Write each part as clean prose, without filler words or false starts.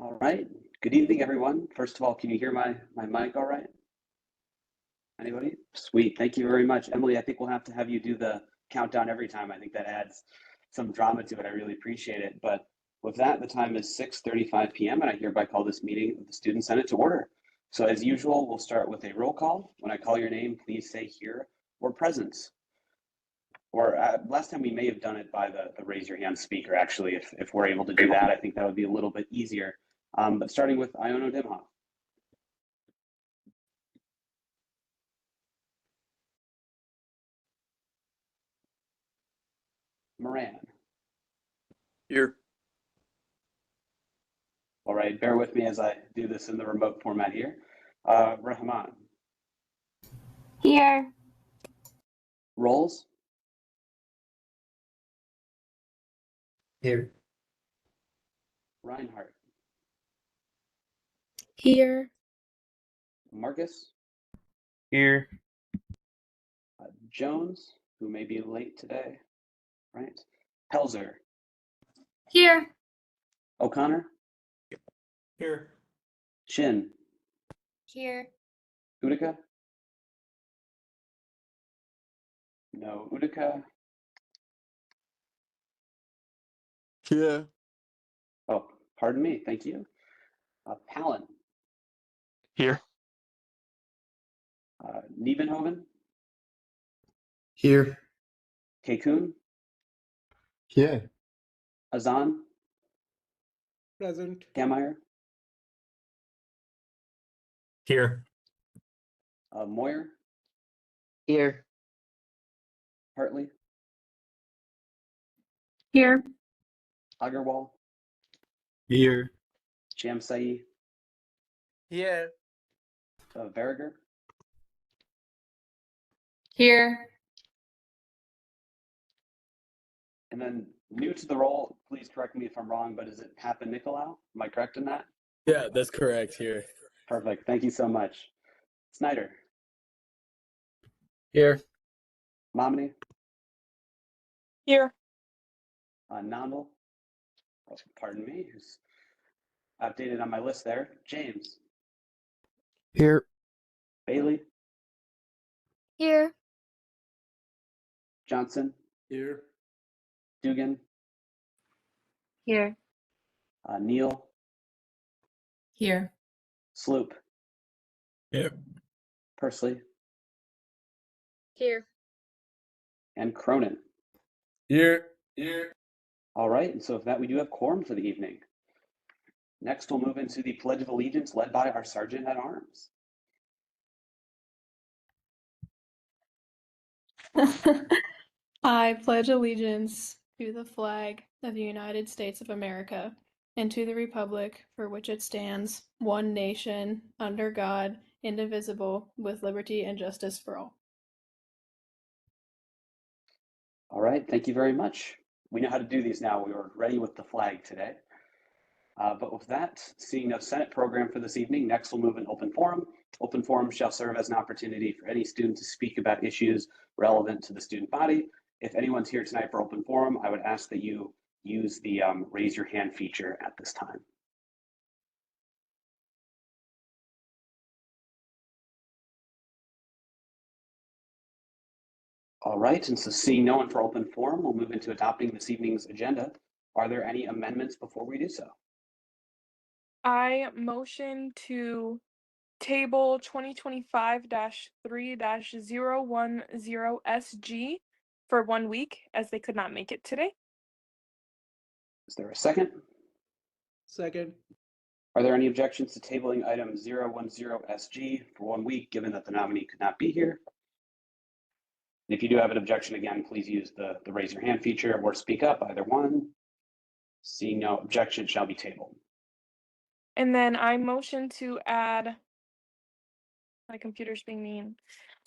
All right. Good evening, everyone. First of all, can you hear my mic all right? Anybody? Sweet. Thank you very much. Emily, I think we'll have to have you do the countdown every time. I think that adds some drama to it. I really appreciate it. But with that, the time is 6:35 p.m. and I hereby call this meeting of the Student Senate to order. So as usual, we'll start with a roll call. When I call your name, please say here or present. Or last time we may have done it by the raise your hand speaker, actually, if we're able to do that. I think that would be a little bit easier. But starting with Iono Dimhoff. Moran. Here. All right, bear with me as I do this in the remote format here. Rahman. Here. Rolls. Here. Reinhardt. Here. Marcus. Here. Jones, who may be late today, right? Helzer. Here. O'Connor. Here. Shin. Here. Utica. No Utica. Here. Oh, pardon me. Thank you. Palin. Here. Niebenhoven. Here. Kekun. Here. Azan. Present. Gameyer. Here. Moyer. Here. Hartley. Here. Agarwal. Here. Shamsai. Here. Verriger. Here. And then new to the role, please correct me if I'm wrong, but is it Papa Nicolau? Am I correct in that? Yeah, that's correct. Here. Perfect. Thank you so much. Snyder. Here. Momini. Here. Nondal. Oh, pardon me. Who's updated on my list there? James. Here. Bailey. Here. Johnson. Here. Dugan. Here. Neal. Here. Sloop. Here. Persley. Here. And Cronin. Here. Here. All right. And so with that, we do have quorum for the evening. Next, we'll move into the Pledge of Allegiance led by our Sergeant at Arms. I pledge allegiance to the flag of the United States of America and to the republic for which it stands, one nation, under God, indivisible, with liberty and justice for all. All right. Thank you very much. We know how to do these now. We were ready with the flag today. But with that, seeing no Senate program for this evening, next we'll move in open forum. Open forum shall serve as an opportunity for any student to speak about issues relevant to the student body. If anyone's here tonight for open forum, I would ask that you use the raise your hand feature at this time. All right, and so seeing no one for open forum, we'll move into adopting this evening's agenda. Are there any amendments before we do so? I motion to table 2025-3-010 for 1 week as they could not make it today. Is there a second? Second. Are there any objections to tabling item 010SG for 1 week, given that the nominee could not be here? And if you do have an objection, again, please use the raise your hand feature or speak up, either one. Seeing no objection, shall be tabled. And then I motion to add, my computer's being mean.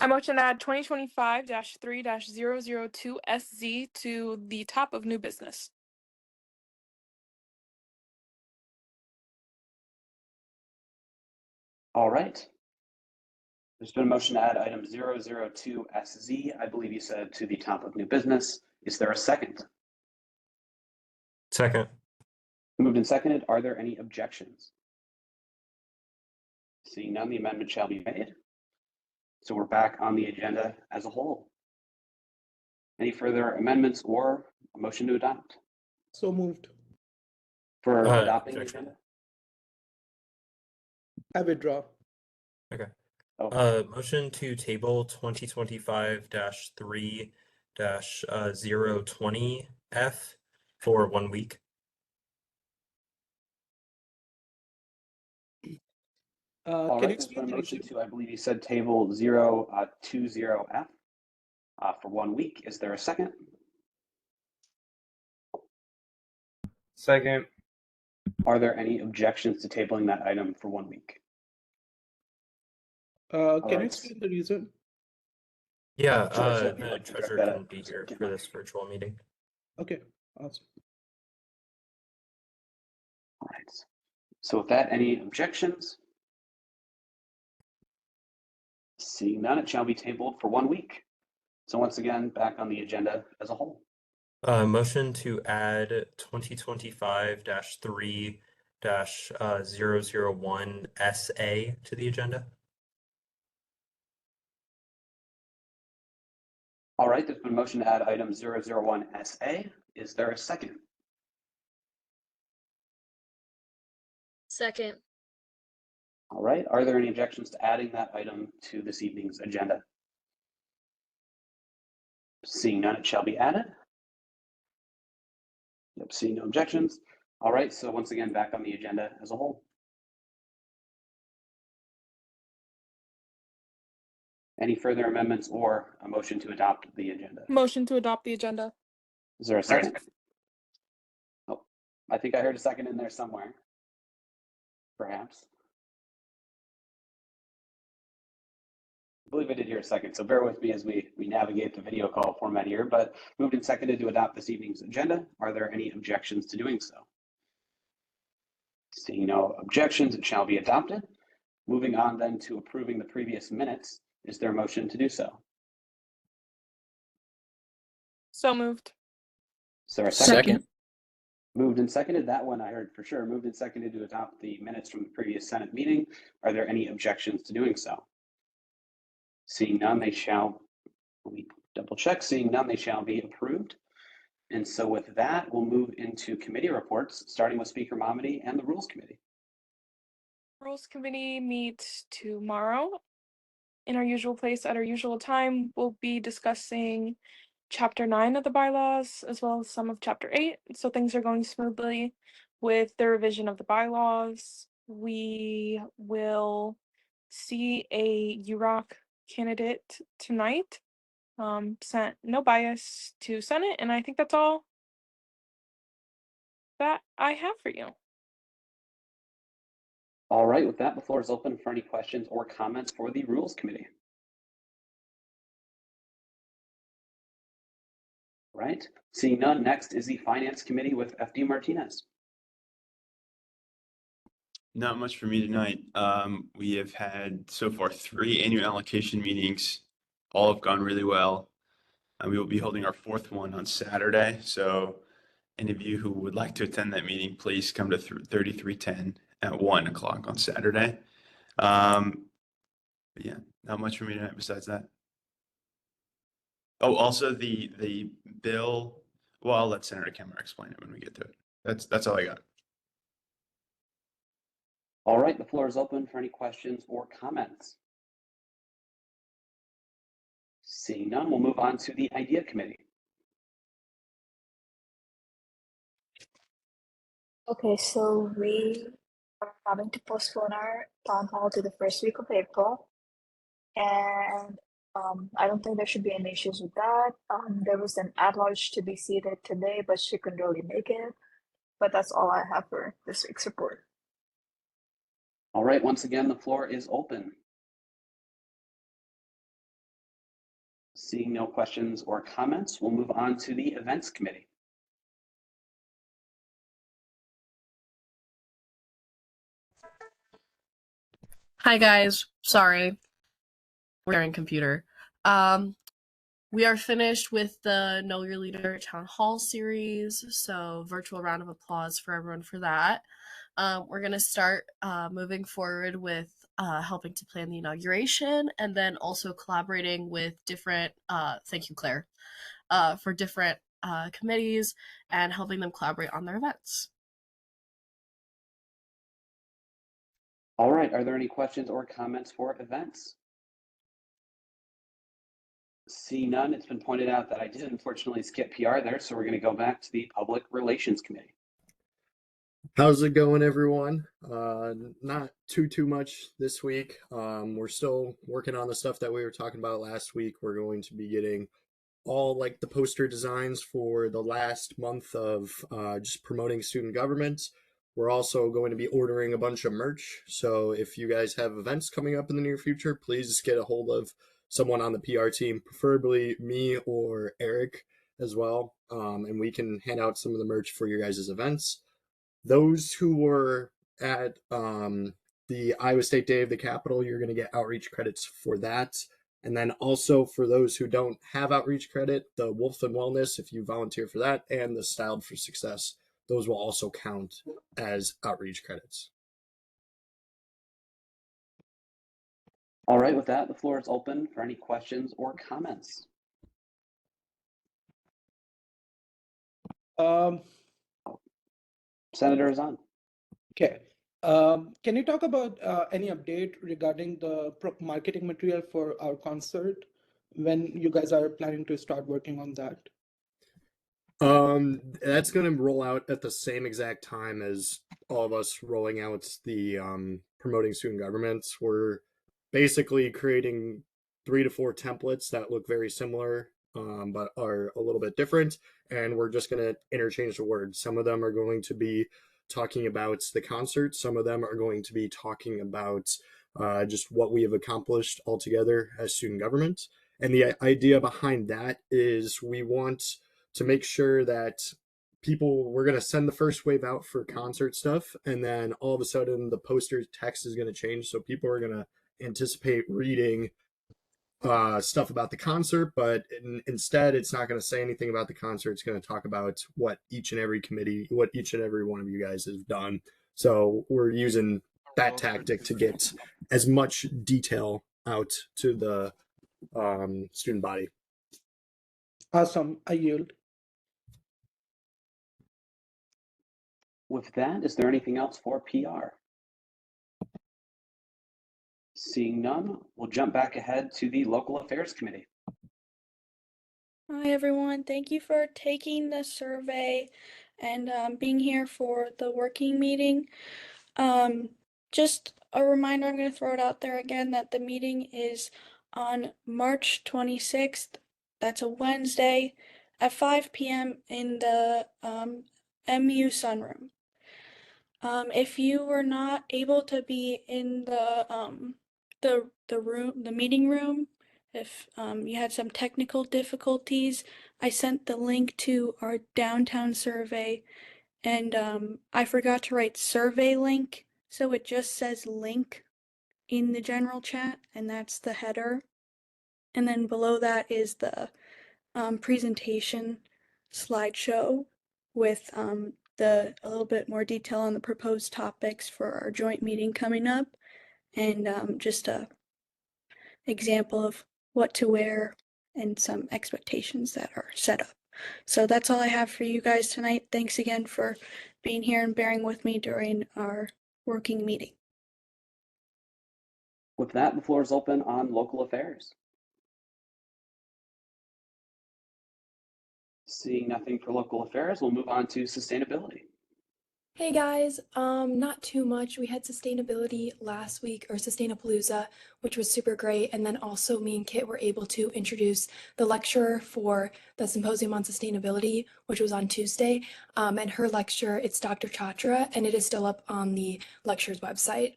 I motion to add 2025-3-002SZ to the top of new business. All right. There's been a motion to add item 002SZ, I believe you said, to the top of new business. Is there a second? Second. Moved and seconded. Are there any objections? Seeing none, the amendment shall be made. So we're back on the agenda as a whole. Any further amendments or a motion to adopt So moved. for adopting the objection. agenda? I withdraw. Okay. Oh, Motion to table 2025-3-020F for 1 week. all Can right, you there's been explain a the motion issue? to, I believe you said table 020F for 1 week. Is there a second? Second. Are there any objections to tabling that item for 1 week? Can you right. explain the reason? Yeah, Sure, so if you'd the like to direct treasurer that couldn't at be here Secretary for Kemp. this virtual meeting. Okay, awesome. All right. So with that, any objections? Seeing none, it shall be tabled for 1 week. So once again, back on the agenda as a whole. Motion to add 2025-3-001SA to the agenda. All right, there's been a motion to add item 001SA. Is there a second? Second. All right, are there any objections to adding that item to this evening's agenda? Seeing none, it shall be added. Yep, seeing no objections. All right, so once again, back on the agenda as a whole. Any further amendments or a motion to adopt the agenda? Motion to adopt the agenda. Is there a second? Oh, I think I heard a second in there somewhere. Perhaps. I believe I did hear a second, so bear with me as we navigate the video call format here, but moved and seconded to adopt this evening's agenda. Are there any objections to doing so? Seeing no objections, it shall be adopted. Moving on then to approving the previous minutes. Is there a motion to do so? So moved. Is there a second? Moved and seconded. That one I heard for sure. Moved and seconded to adopt the minutes from the previous Senate meeting. Are there any objections to doing so? Seeing none, they shall, let me double check. Seeing none, they shall be approved. And so with that, we'll move into committee reports, starting with Speaker Momedy and the Rules Committee. Rules Committee meets tomorrow in our usual place at our usual time. We'll be discussing Chapter 9 of the bylaws as well as some of Chapter 8. So things are going smoothly with the revision of the bylaws. We will see a UROC candidate tonight. Sent no bias to Senate, and I think that's all that I have for you. All right, with that, the floor is open for any questions or comments for the Rules Committee. Right, seeing none, next is the Finance Committee with FD Martinez. Not much for me tonight. We have had so far 3 annual allocation meetings. All have gone really well. We will be holding our 4th one on Saturday. So any of you who would like to attend that meeting, please come to 3310 at 1 o'clock on Saturday. But yeah, not much for me tonight besides that. Oh, also the bill. Well, I'll let Senator Kemmer explain it when we get to it. That's all I got. All right, the floor is open for any questions or comments. Seeing none, we'll move on to the Idea Committee. Okay, so we are having to postpone our town hall to the first week of April. And I don't think there should be any issues with that. There was an at-large to be seated today, but she couldn't really make it. But that's all I have for this week's report. All right, once again, the floor is open. Seeing no questions or comments, we'll move on to the Events Committee. Hi guys, sorry. We're sharing computer. We are finished with the Know Your Leader Town Hall series, so virtual round of applause for everyone for that. We're going to start moving forward with helping to plan the inauguration, and then also collaborating with different, thank you, Claire, for different committees and helping them collaborate on their events. All right, are there any questions or comments for events? Seeing none, it's been pointed out that I did unfortunately skip PR there, so we're going to go back to the Public Relations Committee. How's it going, everyone? Not too much this week. We're still working on the stuff that we were talking about last week. We're going to be getting all like the poster designs for the last month of just promoting student government. We're also going to be ordering a bunch of merch. So if you guys have events coming up in the near future, please get a hold of someone on the PR team, preferably me or Eric as well. And we can hand out some of the merch for your guys' events. Those who were at the Iowa State Day of the Capitol, you're going to get outreach credits for that. And then also for those who don't have outreach credit, the Wolf and Wellness, if you volunteer for that, and the Styled for Success, those will also count as outreach credits. All right, with that, the floor is open for any questions or comments. Senator is on. Okay. Can you talk about any update regarding the marketing material for our concert, when you guys are planning to start working on that? That's going to roll out at the same exact time as all of us rolling out the promoting student governments. We're basically creating 3 to 4 templates that look very similar, but are a little bit different. And we're just going to interchange the words. Some of them are going to be talking about the concert. Some of them are going to be talking about just what we have accomplished altogether as student government. And the idea behind that is we want to make sure that we're going to send the first wave out for concert stuff. And then all of a sudden the poster text is going to change. So people are going to anticipate reading stuff about the concert, but instead it's not going to say anything about the concert. It's going to talk about what each and every one of you guys has done. So we're using that tactic to get as much detail out to the student body. Awesome. I yield. With that, is there anything else for PR? Seeing none, we'll jump back ahead to the Local Affairs Committee. Hi, everyone. Thank you for taking the survey and being here for the working meeting. Just a reminder, I'm going to throw it out there again that the meeting is on March 26th. That's a Wednesday at 5 p.m. in the MU Sunroom. If you were not able to be in the meeting room, if you had some technical difficulties, I sent the link to our downtown survey, and I forgot to write survey link, so it just says link in the general chat, and that's the header. And then below that is the presentation slideshow with a little bit more detail on the proposed topics for our joint meeting coming up, and just a example of what to wear and some expectations that are set up. So that's all I have for you guys tonight. Thanks again for being here and bearing with me during our working meeting. With that, the floor is open on local affairs. Seeing nothing for local affairs, we'll move on to sustainability. Hey guys, not too much. We had sustainability last week, or Sustainapalooza, which was super great. And then also me and Kit were able to introduce the lecturer for the Symposium on Sustainability, which was on Tuesday. And her lecture, it's Dr. Chatra, and it is still up on the lecture's website.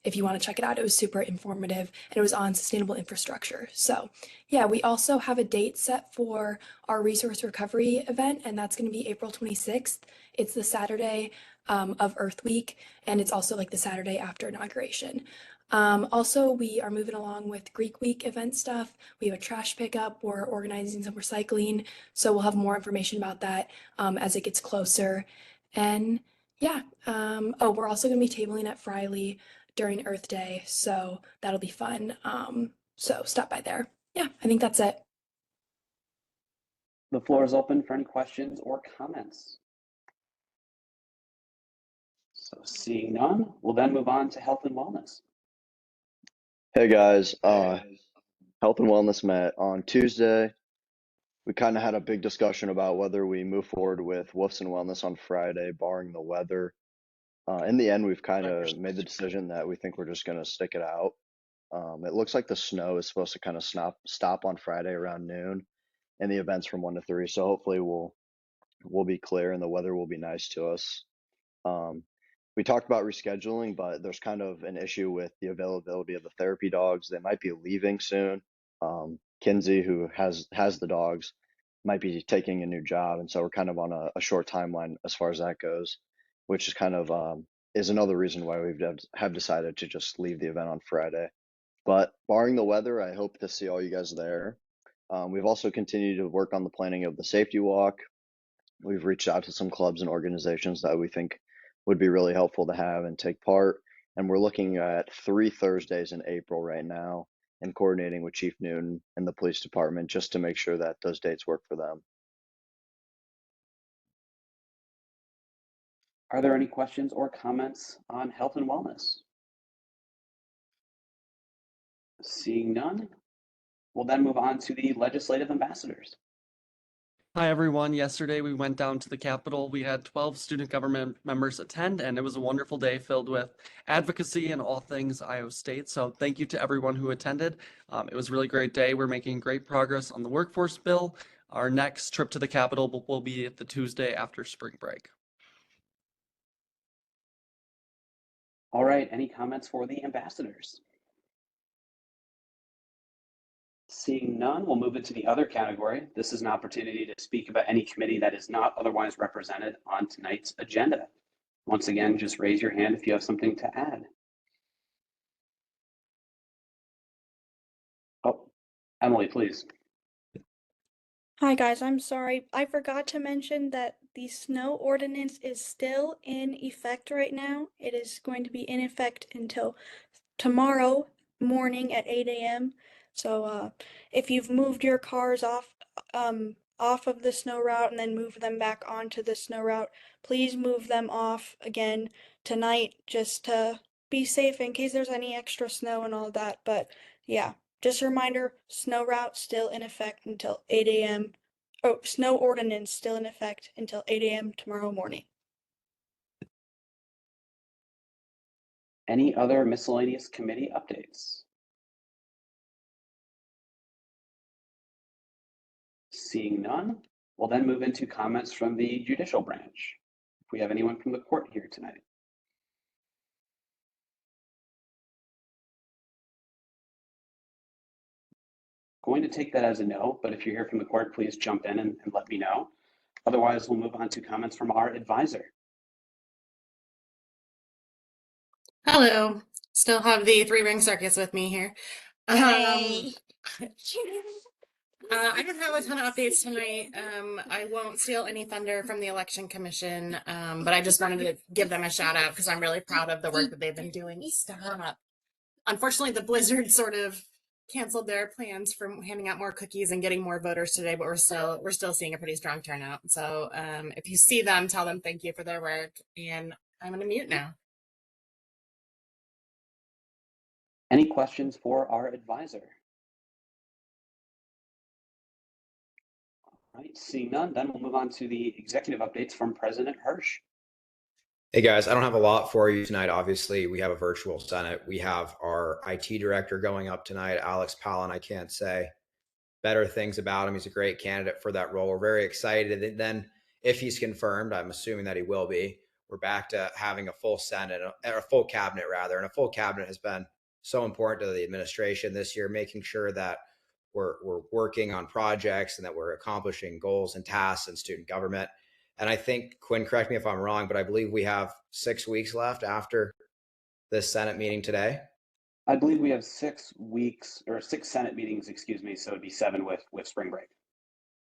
If you want to check it out, it was super informative, and it was on sustainable infrastructure. So yeah, we also have a date set for our resource recovery event, and that's going to be April 26th. It's the Saturday of Earth Week, and it's also like the Saturday after inauguration. Also, we are moving along with Greek Week event stuff. We have a trash pickup. We're organizing some recycling, so we'll have more information about that as it gets closer. And yeah, oh, we're also going to be tabling at Friley during Earth Day, so that'll be fun. So stop by there. Yeah, I think that's it. The floor is open for any questions or comments. So seeing none, we'll then move on to health and wellness. Hey guys, Health and Wellness met on Tuesday. We kind of had a big discussion about whether we move forward with Woofs and Wellness on Friday, barring the weather. In the end, we've kind of made the decision that we think we're just going to stick it out. It looks like the snow is supposed to kind of stop on Friday around noon, and the event's from 1 to 3. So hopefully we'll be clear and the weather will be nice to us. We talked about rescheduling, but there's kind of an issue with the availability of the therapy dogs. They might be leaving soon. Kinsey, who has the dogs, might be taking a new job, and so we're kind of on a short timeline as far as that goes, which is kind of is another reason why we have decided to just leave the event on Friday. But barring the weather, I hope to see all you guys there. We've also continued to work on the planning of the safety walk. We've reached out to some clubs and organizations that we think would be really helpful to have and take part. And we're looking at 3 Thursdays in April right now and coordinating with Chief Newton and the police department just to make sure that those dates work for them. Are there any questions or comments on health and wellness? Seeing none, we'll then move on to the legislative ambassadors. Hi, everyone. Yesterday, we went down to the Capitol. We had 12 student government members attend, and it was a wonderful day filled with advocacy and all things Iowa State. So thank you to everyone who attended. It was a really great day. We're making great progress on the workforce bill. Our next trip to the Capitol will be the Tuesday after spring break. All right, any comments for the ambassadors? Seeing none, we'll move into the other category. This is an opportunity to speak about any committee that is not otherwise represented on tonight's agenda. Once again, just raise your hand if you have something to add. Oh, Emily, please. Hi guys, I'm sorry. I forgot to mention that the snow ordinance is still in effect right now. It is going to be in effect until tomorrow morning at 8 a.m. So if you've moved your cars off of the snow route and then moved them back onto the snow route, please move them off again tonight just to be safe in case there's any extra snow and all that. But yeah, just a reminder, snow route still in effect until 8 a.m. Oh, snow ordinance still in effect until 8 a.m. tomorrow morning. Any other miscellaneous committee updates? Seeing none, we'll then move into comments from the judicial branch. If we have anyone from the court here tonight. Going to take that as a no, but if you're here from the court, please jump in and let me know. Otherwise, we'll move on to comments from our advisor. Hello, still have the 3-ring circus with me here. Hey. I don't have a ton of updates tonight. I won't steal any thunder from the Election Commission, but I just wanted to give them a shout out because I'm really proud of the work that they've been doing. Stop. Unfortunately, the blizzard sort of canceled their plans for handing out more cookies and getting more voters today, but we're still seeing a pretty strong turnout. So if you see them, tell them thank you for their work. And I'm gonna mute now. Any questions for our advisor? All right, seeing none, then we'll move on to the executive updates from President Hirsch. Hey guys, I don't have a lot for you tonight. Obviously, we have a virtual Senate. We have our IT director going up tonight, Alex Pallin. I can't say better things about him. He's a great candidate for that role. We're very excited. And then if he's confirmed, I'm assuming that he will be, we're back to having a full Senate, or a full cabinet rather. And a full cabinet has been so important to the administration this year, making sure that we're working on projects and that we're accomplishing goals and tasks in student government. And I think, Quinn, correct me if I'm wrong, but I believe we have 6 weeks left after this Senate meeting today. I believe we have 6 weeks or 6 Senate meetings, excuse me. So it'd be 7 with spring break.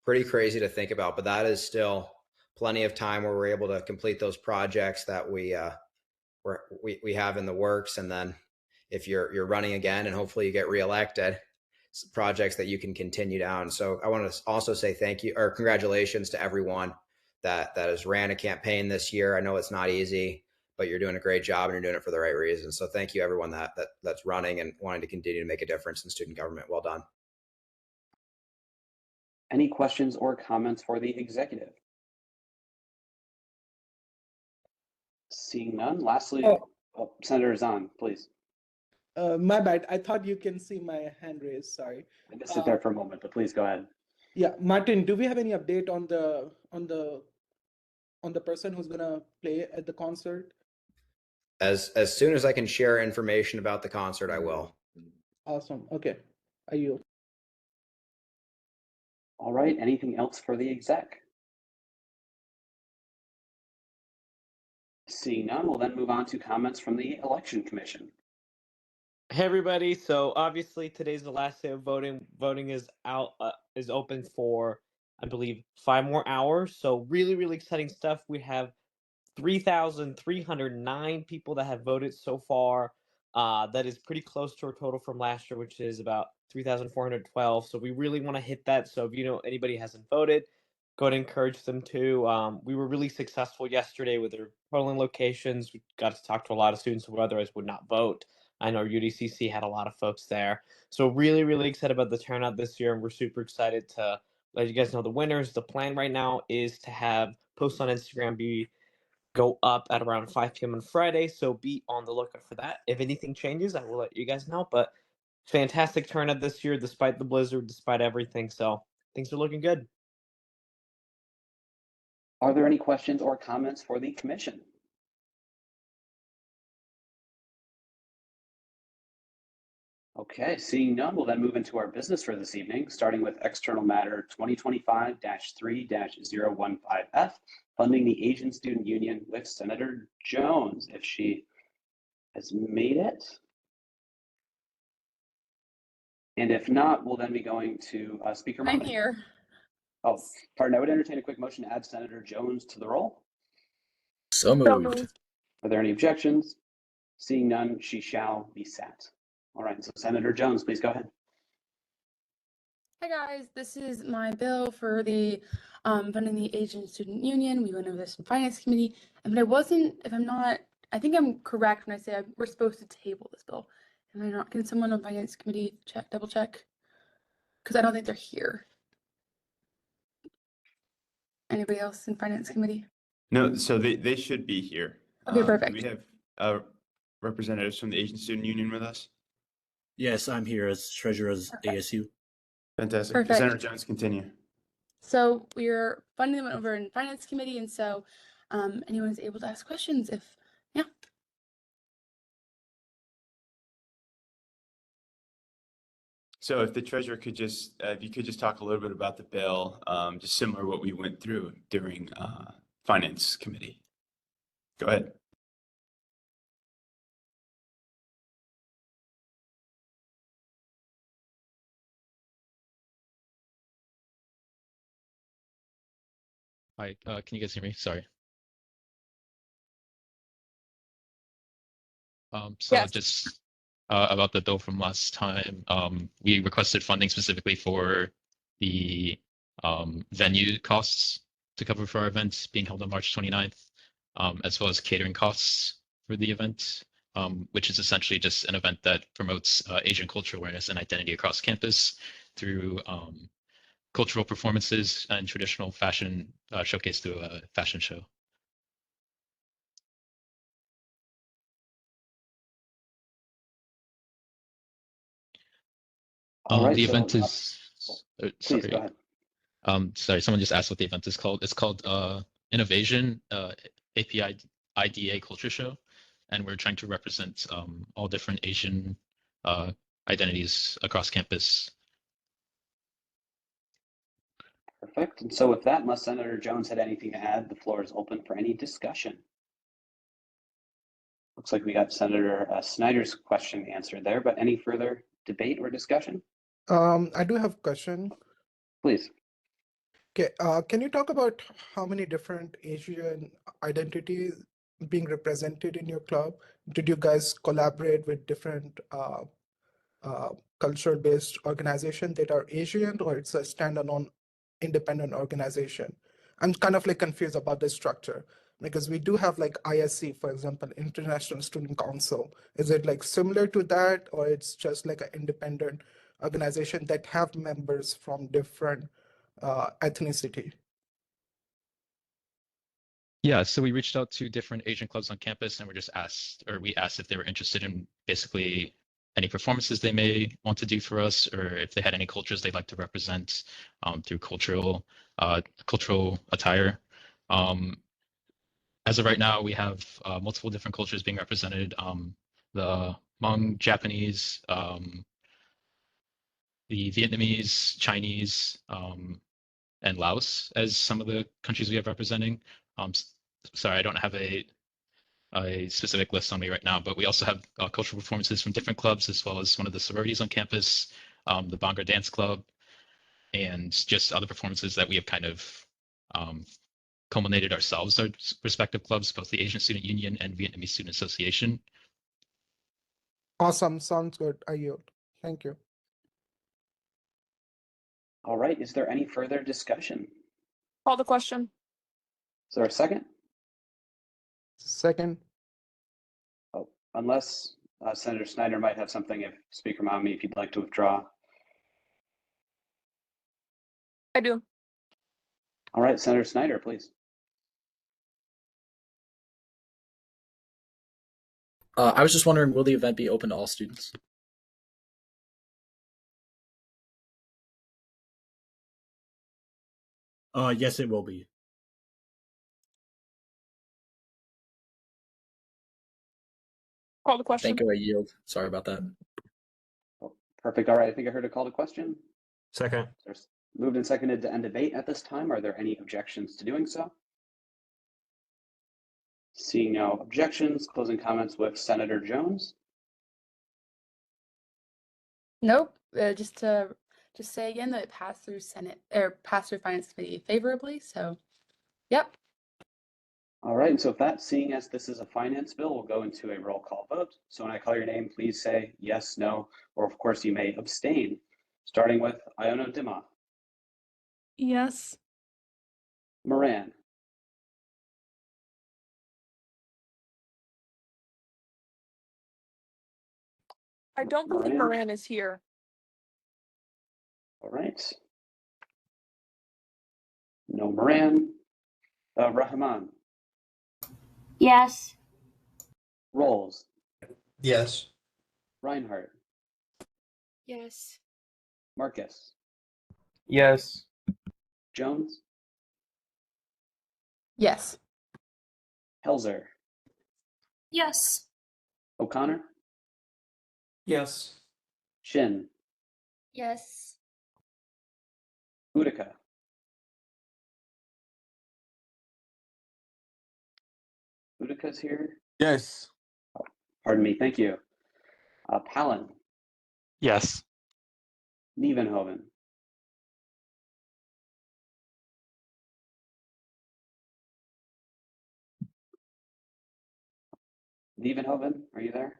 Pretty crazy to think about, but that is still plenty of time where we're able to complete those projects that we have in the works. And then if you're running again and hopefully you get reelected, projects that you can continue down. So I want to also say thank you or congratulations to everyone that has ran a campaign this year. I know it's not easy, but you're doing a great job and you're doing it for the right reasons. So thank you everyone that's running and wanting to continue to make a difference in student government. Well done. Any questions or comments for the executive? Seeing none. Lastly, Senator Zahn, please. My bad. I thought you can see my hand raised. Sorry. I just sit there for a moment, but please go ahead. Yeah, Martin, do we have any update on the person who's gonna play at the concert? As soon as I can share information about the concert, I will. Awesome. Okay. Are you? All right. Anything else for the exec? Seeing none, we'll then move on to comments from the Election Commission. Hey everybody! So obviously today's the last day of voting. Voting is open for, I believe, 5 more hours. So really exciting stuff. We have 3,309 people that have voted so far. That is pretty close to our total from last year, which is about 3,412. So we really want to hit that. So if you know anybody hasn't voted, go ahead and encourage them to. We were really successful yesterday with our polling locations. We got to talk to a lot of students who otherwise would not vote. I know UDCC had a lot of folks there. So really excited about the turnout this year. And we're super excited to let you guys know the winners. The plan right now is to have posts on Instagram go up at around 5 p.m. on Friday. So be on the lookout for that. If anything changes, I will let you guys know. But fantastic turnout this year, despite the blizzard, despite everything. So things are looking good. Are there any questions or comments for the commission? Okay, seeing none, we'll then move into our business for this evening, starting with external matter 2025-3-015F, funding the Asian Student Union with Senator Jones, if she has made it. And if not, we'll then be going to Speaker I'm Monahan. here. Oh, pardon, I would entertain a quick motion to add Senator Jones to the roll. So moved. Are there any objections? Seeing none, she shall be sat. All right, so Senator Jones, please go ahead. Hi guys, this is my bill for the funding the Asian Student Union. We went over this in Finance Committee, but I think I'm correct when I say we're supposed to table this bill. Am I not? Can someone on Finance Committee double check? Because I don't think they're here. Anybody else in Finance Committee? No, so they should be here. Okay, perfect. We have representatives from the Asian Student Union with us. Yes, I'm here as treasurer of ASU. Fantastic. Perfect. Senator Jones, continue. So we're funding them over in Finance Committee, and so anyone's able to ask questions if, yeah. So if the treasurer could just, if you could just talk a little bit about the bill, just similar to what we went through during Finance Committee. Go ahead. Hi, can you guys hear me? Sorry. So Yes. just about the bill from last time, we requested funding specifically for the venue costs to cover for our event being held on March 29th, as well as catering costs for the event, which is essentially just an event that promotes Asian cultural awareness and identity across campus through cultural performances and traditional fashion showcase through a fashion show. All right, the so, event is please sorry. go ahead. Sorry, someone just asked what the event is called. It's called Innovation API IDA Culture Show, and we're trying to represent all different Asian identities across campus. Perfect. And so with that, unless Senator Jones had anything to add, the floor is open for any discussion. Looks like we got Senator Snyder's question answered there, but any further debate or discussion? I do have a question. Please. Okay, can you talk about how many different Asian identities being represented in your club? Did you guys collaborate with different culture-based organizations that are Asian, or it's a standalone independent organization? I'm kind of like confused about the structure because we do have like ISC, for example, International Student Council. Is it like similar to that, or it's just like an independent organization that have members from different ethnicity? Yeah, so we reached out to different Asian clubs on campus and we asked if they were interested in basically any performances they may want to do for us, or if they had any cultures they'd like to represent through cultural attire. As of right now, we have multiple different cultures being represented. The Hmong, Japanese, the Vietnamese, Chinese, and Laos as some of the countries we have representing. Sorry, I don't have a specific list on me right now, but we also have cultural performances from different clubs, as well as one of the sororities on campus, the Bhangra Dance Club, and just other performances that we have kind of culminated ourselves, our respective clubs, both the Asian Student Union and Vietnamese Student Association. Awesome, sounds good. I yield. Thank you. All right, is there any further discussion? Call the question. Is there a second? Second. Oh, unless Senator Snyder might have something, if Speaker Mommy, if you'd like to withdraw. I do. All right, Senator Snyder, please. I was just wondering, will the event be open to all students? Yes, it will be. Call the question. Thank you, I yield. Sorry about that. Perfect. All right, I think I heard a call to question. Second. There's moved and seconded to end debate at this time. Are there any objections to doing so? Seeing no objections, closing comments with Senator Jones. Nope. Just to say again that it passed through passed through Finance Committee favorably. So, yep. All right, and so if that, seeing as this is a finance bill, we'll go into a roll call vote. So when I call your name, please say yes, no, or of course you may abstain. Starting with Iona Dima. Yes. Moran. I don't believe Moran is here. All right. No Moran. Rahman. Yes. Rolls. Yes. Reinhardt. Yes. Marcus. Yes. Jones. Yes. Helzer. Yes. O'Connor. Yes. Shin. Yes. Utica. Utica's here. Yes. Pardon me, thank you. Palin. Yes. Nievenhoven. Nievenhoven, are you there?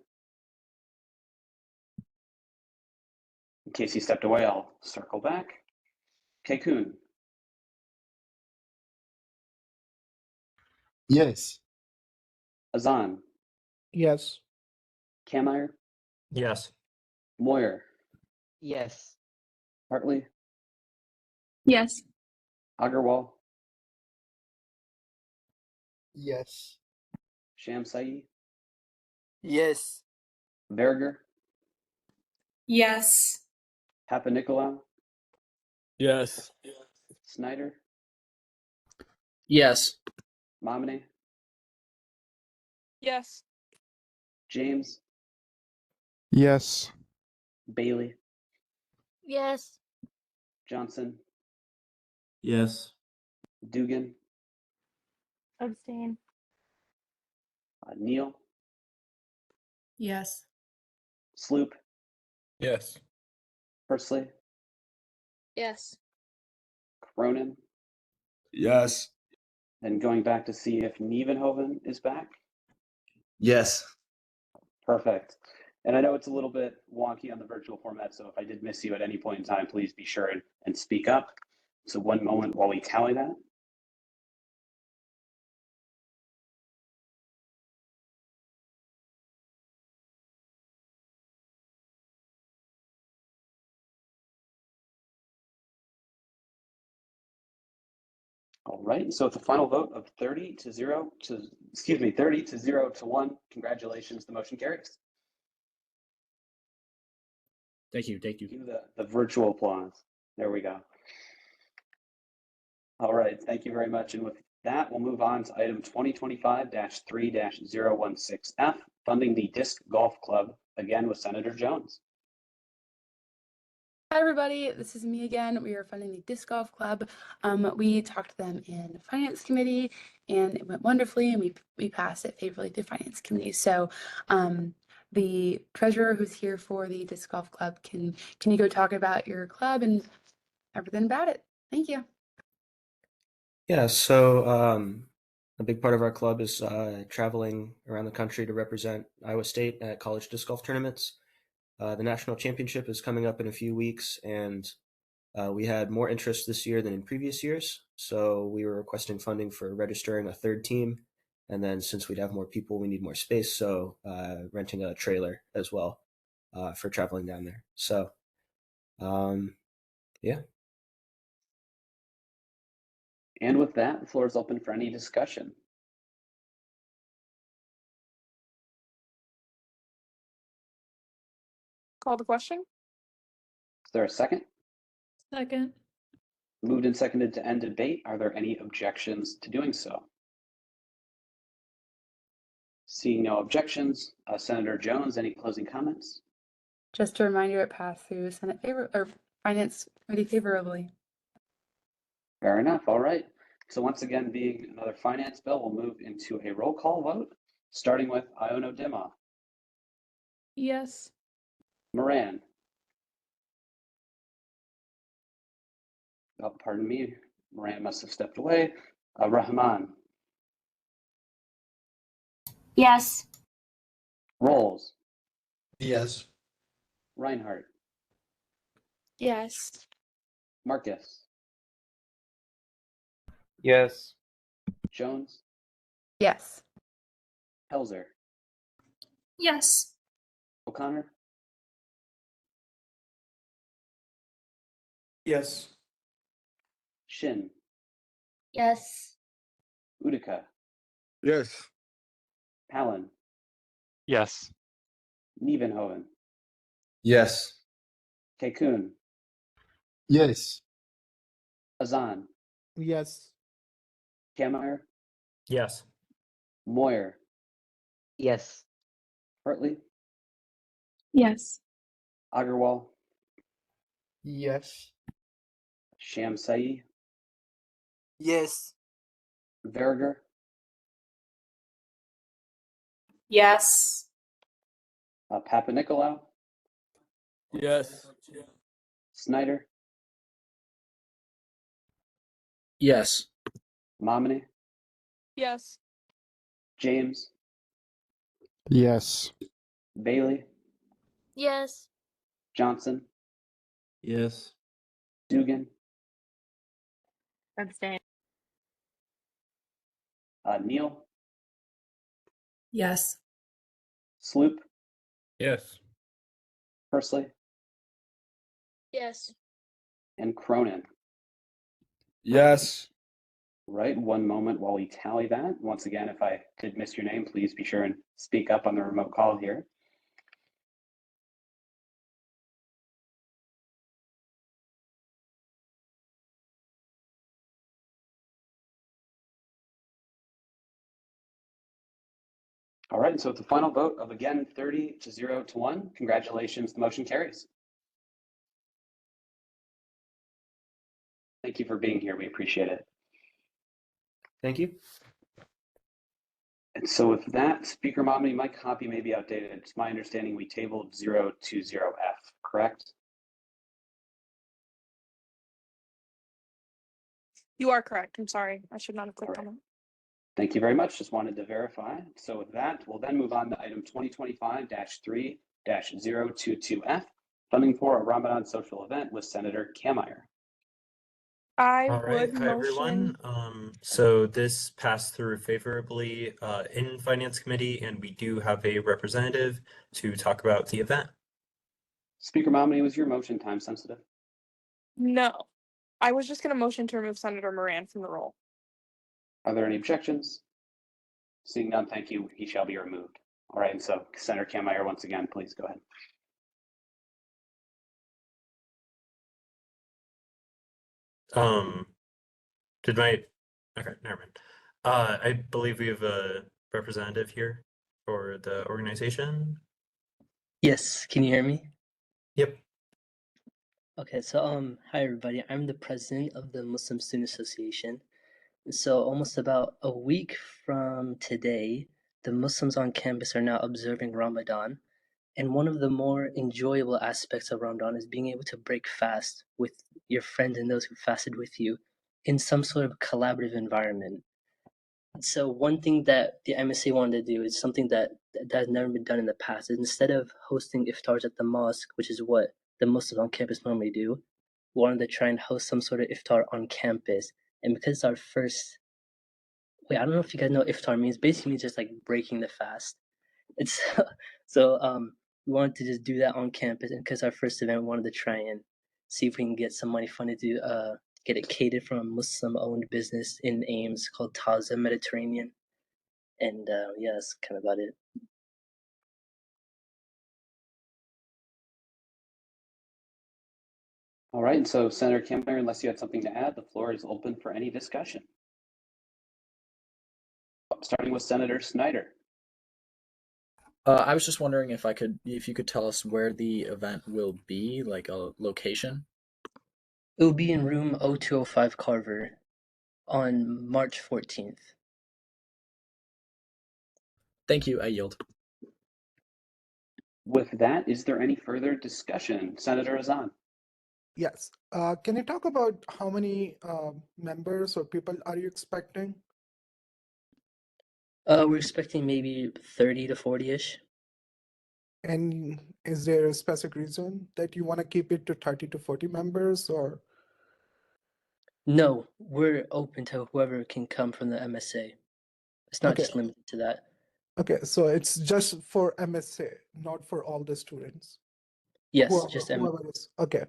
In case he stepped away, I'll circle back. Kekun. Yes. Azan. Yes. Kameyer. Yes. Moyer. Yes. Hartley. Yes. Agarwal. Yes. Shamsai. Yes. Verger. Yes. Papanikolaou. Yes. Snyder. Yes. Momine. Yes. James. Yes. Bailey. Yes. Johnson. Yes. Dugan, Abstain. Neal, Yes. Sloop, Yes. Persley, Yes. Cronin, Yes. and going back to see if Nievenhoven is back. Yes. Perfect. And I know it's a little bit wonky on the virtual format, so if I did miss you at any point in time, please be sure and speak up. So one moment while we tally that. All right, so it's a final vote of 30 to 0 to 1. Congratulations, the motion carries. Thank you. Thank you. Do the virtual applause. There we go. All right, thank you very much. And with that, we'll move on to item 2025-3-016F, funding the Disc Golf Club, again with Senator Jones. Hi, everybody. This is me again. We are funding the Disc Golf Club. We talked to them in Finance Committee, and it went wonderfully, and we passed it favorably to Finance Committee. So, the treasurer who's here for the Disc Golf Club, can you go talk about your club and everything about it? Thank you. Yeah, so a big part of our club is traveling around the country to represent Iowa State at college disc golf tournaments. The national championship is coming up in a few weeks, and we had more interest this year than in previous years. So we were requesting funding for registering a third team. And then since we'd have more people, we need more space. So renting a trailer as well for traveling down there. So yeah. And with that, the floor is open for any discussion. Call the question. Is there a second? Second. Moved and seconded to end debate. Are there any objections to doing so? Seeing no objections, Senator Jones, any closing comments? Just a reminder, it passed through Finance Committee favorably. Fair enough. All right. So once again, being another finance bill, we'll move into a roll call vote, starting with Iono Dimmoff, Yes. Moran. Oh, pardon me. Moran must have stepped away. Rahman, Yes. Rolls, Yes. Reinhardt, Yes. Marcus, Yes. Jones, Yes. Helzer, Yes. O'Connor, Yes. Shin, Yes. Utica, Yes. Palin, Yes. Nievenhoven, Yes. Kekun, Yes. Azan, Yes. Kameyer, Yes. Moyer, Yes. Hartley, Yes. Agarwal, Yes. Shamsai, Yes. Verger, Yes. Papa Nicolau, Yes. Snyder, Yes. Momini, Yes. James, Yes. Bailey, Yes. Johnson, Yes. Dugan, Abstain. Neal, Yes. Sloop, Yes. Persley, Yes. and Cronin. Yes. Right, one moment while we tally that. Once again, if I did miss your name, please be sure and speak up on the remote call here. All right, so it's a final vote of again 30 to 0 to 1. Congratulations, the motion carries. Thank you for being here. We appreciate it. Thank you. And so with that, Speaker Momini, my copy may be outdated. It's my understanding we tabled 020F, correct? You are correct. I'm sorry. I should not have clicked All on it. Thank you very much. Just wanted to verify. So with that, we'll then move on to item 2025-3-022F, funding for a Ramadan social event with Senator Kammeier. I All right, would hi everyone. motion. So this passed through favorably in Finance Committee, and we do have a representative to talk about the event. Speaker Momini, was your motion time sensitive? No. I was just going to motion to remove Senator Moran from the role. Are there any objections? Seeing none, thank you. He shall be removed. All right, and so Senator Kammeier, once again, please go ahead. Okay, never mind. I believe we have a representative here for the organization. Yes, can you hear me? Yep. Okay, so hi everybody. I'm the president of the Muslim Student Association. So almost about a week from today, the Muslims on campus are now observing Ramadan. And one of the more enjoyable aspects of Ramadan is being able to break fast with your friends and those who fasted with you in some sort of collaborative environment. So one thing that the MSA wanted to do is something that has never been done in the past. Instead of hosting iftars at the mosque, which is what the Muslims on campus normally do, we wanted to try and host some sort of iftar on campus. And because it's our first, I don't know if you guys know what iftar means. Basically, means just like breaking the fast. It's so we wanted to just do that on campus, and because our first event, we wanted to try and see if we can get some money funded to get it catered from a Muslim-owned business in Ames called Taza Mediterranean. And yeah, that's kind of about it. All right, and so Senator Kammeier, unless you had something to add, the floor is open for any discussion. Starting with Senator Snyder. I was just wondering if you could tell us where the event will be, like a location. It will be in room 0205 Carver on March 14th. Thank you. I yield. With that, is there any further discussion? Senator Azan. Yes. Can you talk about how many members or people are you expecting? We're expecting maybe 30 to 40-ish. And is there a specific reason that you want to keep it to 30 to 40 members, or? No, we're open to whoever can come from the MSA. It's not just limited to that. Okay, so it's just for MSA, not for all the students. Yes, Whoever- just whoever is. Okay.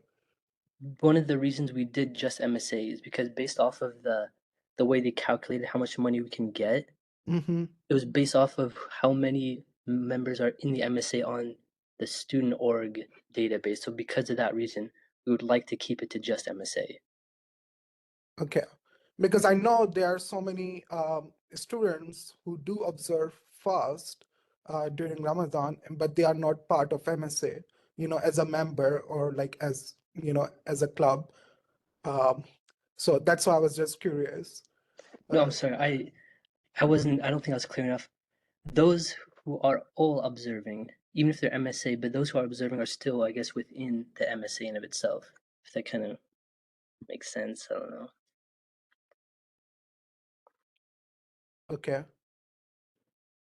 One of the reasons we did just MSA is because based off of the way they calculated how much money we can get, Mm-hmm. it was based off of how many members are in the MSA on the student org database. So because of that reason, we would like to keep it to just MSA. Okay, because I know there are so many students who do observe fast during Ramadan, but they are not part of MSA, as a member or like as a club. So that's why I was just curious. No, I'm sorry. I don't think I was clear enough. Those who are all observing, even if they're MSA, but those who are observing are still, I guess, within the MSA in of itself. If that kind of makes sense, I don't know. Okay.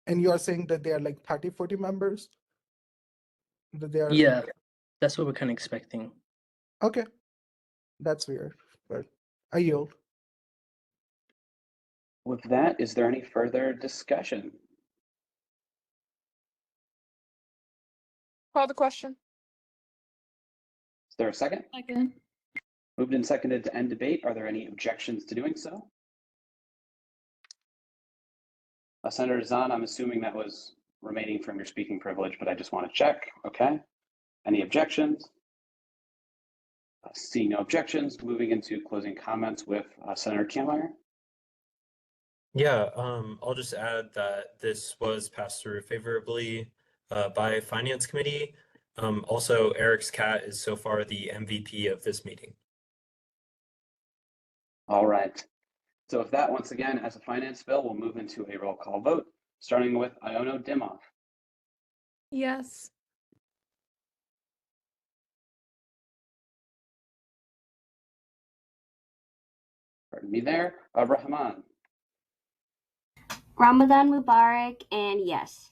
And you are saying that they are like 30, 40 members? That they are. Yeah, that's what we're kind of expecting. Okay. That's weird, but I yield. With that, is there any further discussion? Call the question. Is there a second? Second. Moved and seconded to end debate. Are there any objections to doing so? Senator Zahn, I'm assuming that was remaining from your speaking privilege, but I just want to check. Okay. Any objections? Seeing no objections, moving into closing comments with Senator Kammeier. Yeah, I'll just add that this was passed through favorably by Finance Committee. Also, Eric's cat is so far the MVP of this meeting. All right. So with that, once again, as a finance bill, we'll move into a roll call vote, starting with Iono Dimov, Yes. pardon me there, Rahman, Ramadan Mubarak and yes.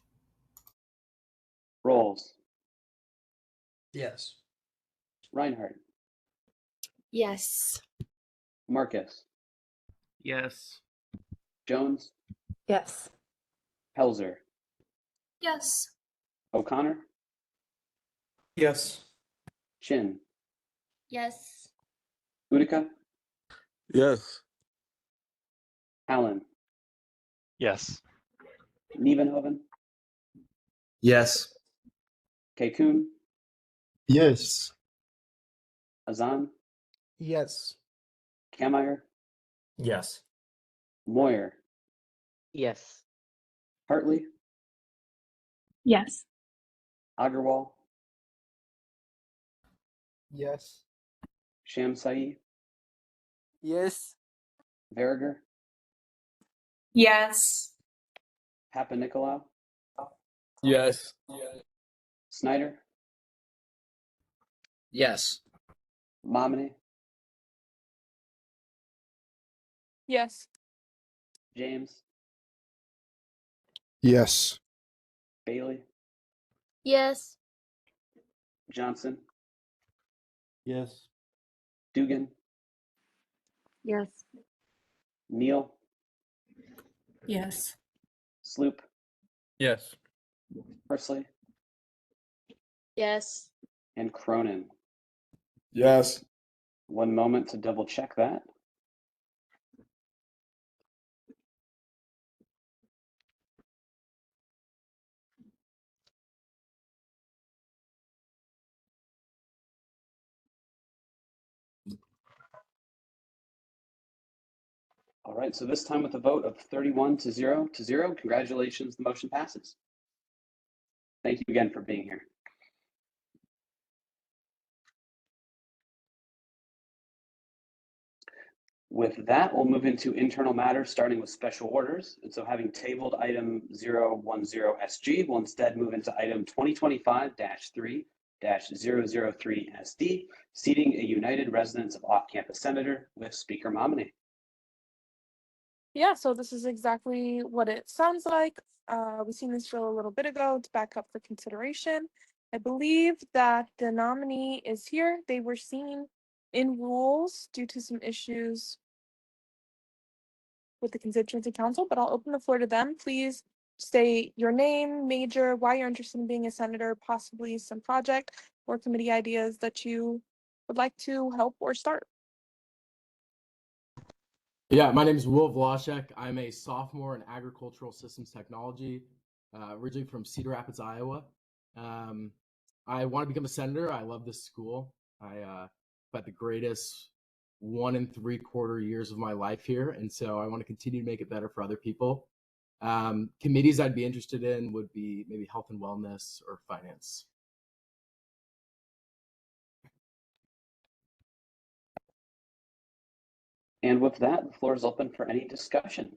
Rolls, Yes. Reinhardt, Yes. Marcus, Yes. Jones, Yes. Helzer, Yes. O'Connor, Yes. Chin, Yes. Utica, Yes. Allen, Yes. Nievenhoven, Yes. Kekun, Yes. Azan, Yes. Kameyer, Yes. Moyer, Yes. Hartley, Yes. Agarwal, Yes. Shamsai, Yes. Verger, Yes. Papa Nicolau, Yes. Snyder, Yes. Momini, Yes. James, Yes. Bailey, Yes. Johnson, Yes. Dugan, Yes. Neal, Yes. Sloop, Yes. Persley, Yes. and Cronin. Yes. One moment to double check that. All right, so this time with a vote of 31 to 0, congratulations, the motion passes. Thank you again for being here. With that, we'll move into internal matters, starting with special orders. And so having tabled item 010SG, we'll instead move into item 2025-3-003SD, seating a United Residents of Off-Campus Senator with Speaker Momini. Yeah, so this is exactly what it sounds like. We've seen this drill a little bit ago to back up for consideration. I believe that the nominee is here. They were seen in rules due to some issues with the constituency council, but I'll open the floor to them. Please state your name, major, why you're interested in being a senator, possibly some project or committee ideas that you would like to help or start. Yeah, my name is Will Vlasic. I'm a sophomore in agricultural systems technology, originally from Cedar Rapids, Iowa. I want to become a senator. I love this school. I spent the greatest 1 3/4 years of my life here, and so I want to continue to make it better for other people. Committees I'd be interested in would be maybe health and wellness or finance. And with that, the floor is open for any discussion.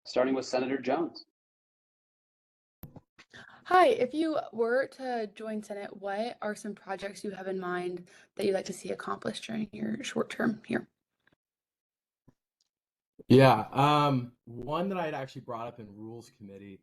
Starting with Senator Jones. Hi, if you were to join Senate, what are some projects you have in mind that you'd like to see accomplished during your short term here? Yeah, one that I had actually brought up in Rules Committee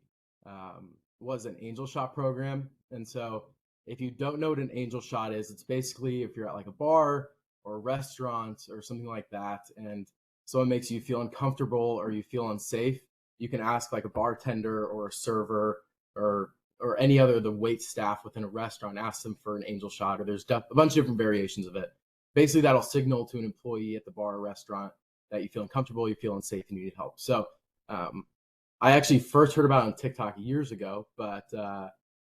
was an angel shot program. And so if you don't know what an angel shot is, it's basically if you're at like a bar or a restaurant or something like that, and someone makes you feel uncomfortable or you feel unsafe, you can ask like a bartender or a server or any other of the wait staff within a restaurant, ask them for an angel shot, or there's a bunch of different variations of it. Basically, that'll signal to an employee at the bar or restaurant that you feel uncomfortable, you feel unsafe, and you need help. So I actually first heard about it on TikTok years ago, but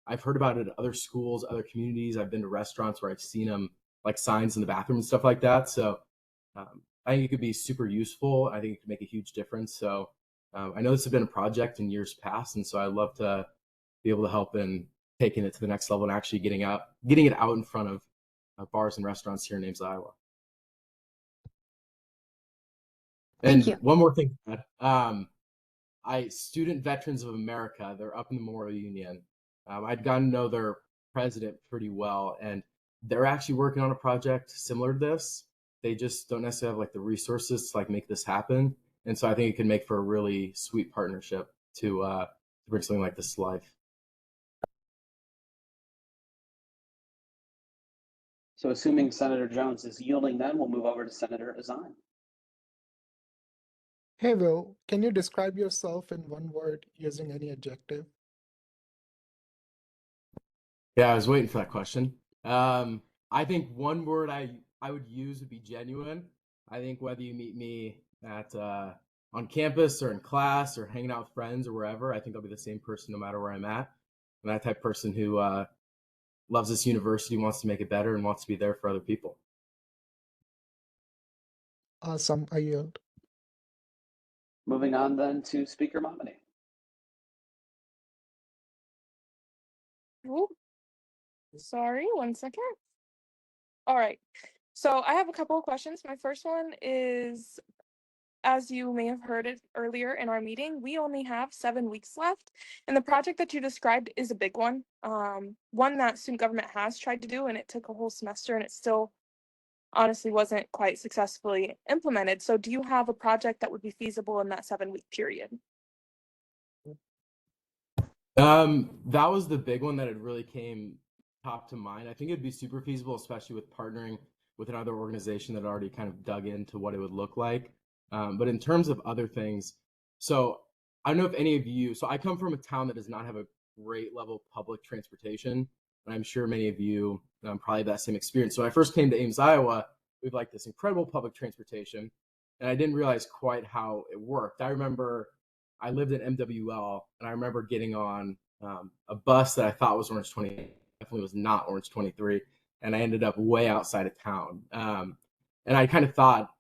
I've heard about it at other schools, other communities. I've been to restaurants where I've seen them like signs in the bathroom and stuff like that. So I think it could be super useful. I think it could make a huge difference. So I know this has been a project in years past, and so I'd love to be able to help in taking it to the next level and actually getting it out in front of bars and restaurants here in Ames, Iowa. Thank And you. one more thing, Student Veterans of America, they're up in the Memorial Union. I'd gotten to know their president pretty well, and they're actually working on a project similar to this. They just don't necessarily have like the resources to like make this happen. And so I think it could make for a really sweet partnership to bring something like this to life. So assuming Senator Jones is yielding, then we'll move over to Senator Azan. Hey, Will, can you describe yourself in one word using any adjective? Yeah, I was waiting for that question. I think one word I would use would be genuine. I think whether you meet me at on campus or in class or hanging out with friends or wherever, I think I'll be the same person no matter where I'm at. I'm that type of person who loves this university, wants to make it better, and wants to be there for other people. Awesome, I yield. Moving on then to Speaker Momini. Ooh, sorry, 1 second. All right. So I have a couple of questions. My first one is, as you may have heard it earlier in our meeting, we only have 7 weeks left. And the project that you described is a big one. One that student government has tried to do, and it took a whole semester, and it still honestly wasn't quite successfully implemented. So do you have a project that would be feasible in that 7-week period? That was the big one that had really came top to mind. I think it'd be super feasible, especially with partnering with another organization that already kind of dug into what it would look like. But in terms of other things, so I don't know if any of you, so I come from a town that does not have a great level of public transportation. And I'm sure many of you probably have that same experience. So when I first came to Ames, Iowa, we have like this incredible public transportation. And I didn't realize quite how it worked. I remember I lived in MWL, and I remember getting on a bus that I thought was Orange 20, definitely was not Orange 23, and I ended up way outside of town. And I kind of thought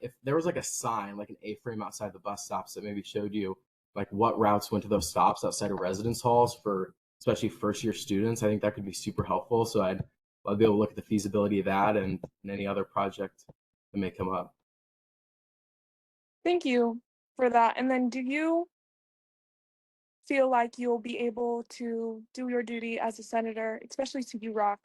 if there was like a sign, like an A-frame outside the bus stops that maybe showed you like what routes went to those stops outside of residence halls for especially first-year students, I think that could be super helpful. So I'd be able to look at the feasibility of that and any other project that may come up. Thank you for that. And then do you feel like you'll be able to do your duty as a senator, especially to UROC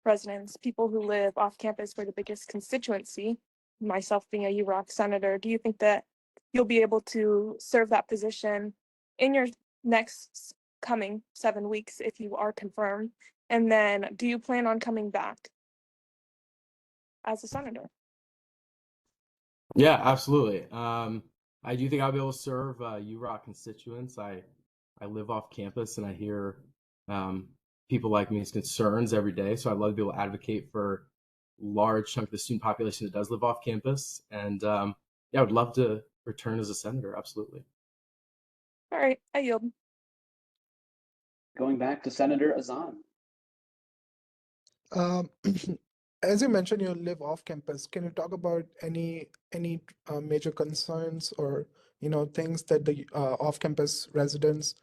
residents, people who live off campus for the biggest constituency, myself being a UROC senator, do you think that you'll be able to serve that position in your next coming 7 weeks if you are confirmed? And then do you plan on coming back as a senator? Yeah, absolutely. I do think I'll be able to serve UROC constituents. I live off campus and I hear people like me's concerns every day. So I'd love to be able to advocate for a large chunk of the student population that does live off campus. And yeah, I would love to return as a senator. Absolutely. All right, I yield. Going back to Senator Azan. As you mentioned, you live off campus. Can you talk about any major concerns or things that the off-campus residents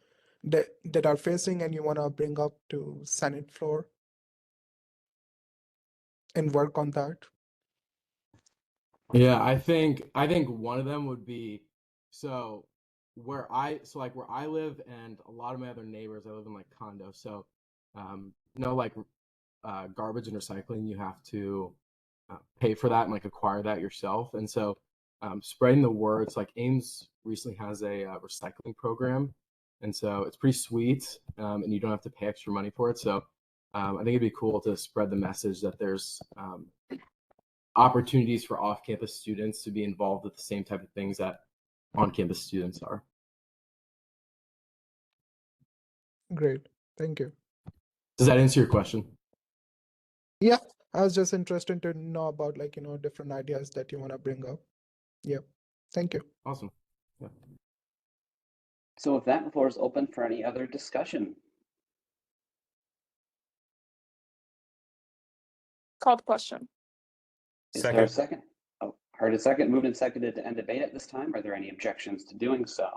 that are facing and you want to bring up to Senate floor and work on that? Yeah, I think one of them would be where I live and a lot of my other neighbors, I live in like condos. So like garbage and recycling, you have to pay for that and like acquire that yourself. And so spreading the word, it's like Ames recently has a recycling program, and so it's pretty sweet, and you don't have to pay extra money for it. So I think it'd be cool to spread the message that there's opportunities for off-campus students to be involved with the same type of things that on-campus students are. Great, thank you. Does that answer your question? Yeah, I was just interested to know about different ideas that you want to bring up. Yeah, thank you. Awesome. Yeah. So with that, the floor is open for any other discussion. Called question. Is there a second? Oh, heard a second. Moved and seconded to end debate at this time. Are there any objections to doing so?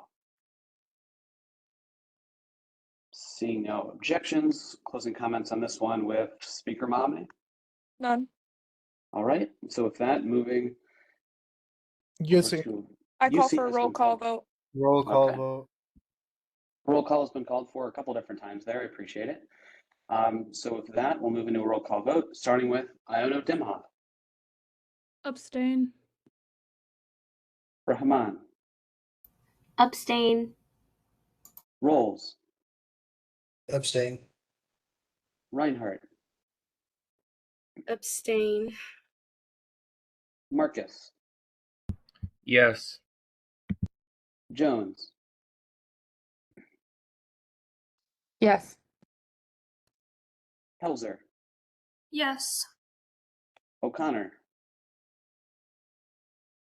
Seeing no objections, closing comments on this one with Speaker Momney. None. All right, so with that, moving You over see. to I call UC for a has roll been call called. vote. Roll call Okay. vote. Roll call has been called for a couple different times there. I appreciate it. So with that, we'll move into a roll call vote, starting with Iono Dimhoff, Abstain. Rahman, Abstain. Rolls, Abstain. Reinhardt, Abstain. Marcus, Yes. Jones, Yes. Helzer, Yes. O'Connor.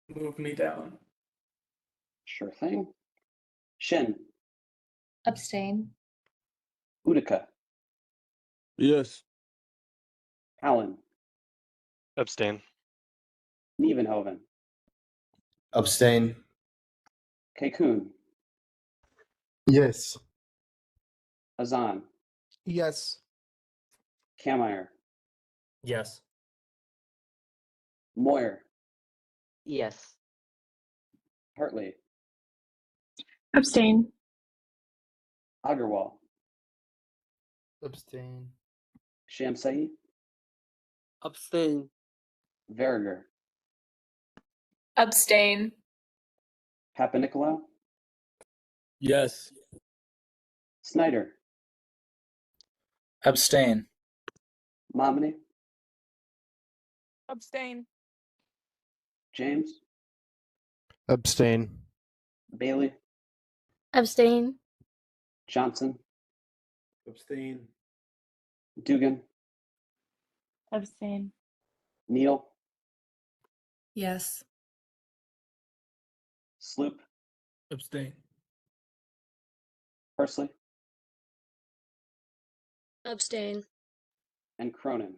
Move me down. Sure thing. Shin, Abstain. Utica, Yes. Allen, Abstain. Nievenhoven, Abstain. Kekun, Yes. Azan, Yes. Kameyer, Yes. Moyer, Yes. Hartley, Abstain. Agarwal, Abstain. Shamsayi, Abstain. Verriger, Abstain. Papanikolaou, Yes. Snyder, Abstain. Momney, Abstain. James, Abstain. Bailey, Abstain. Johnson, Abstain. Dugan, Abstain. Neal, Yes. Sloop, Abstain. Persley, Abstain. and Cronin.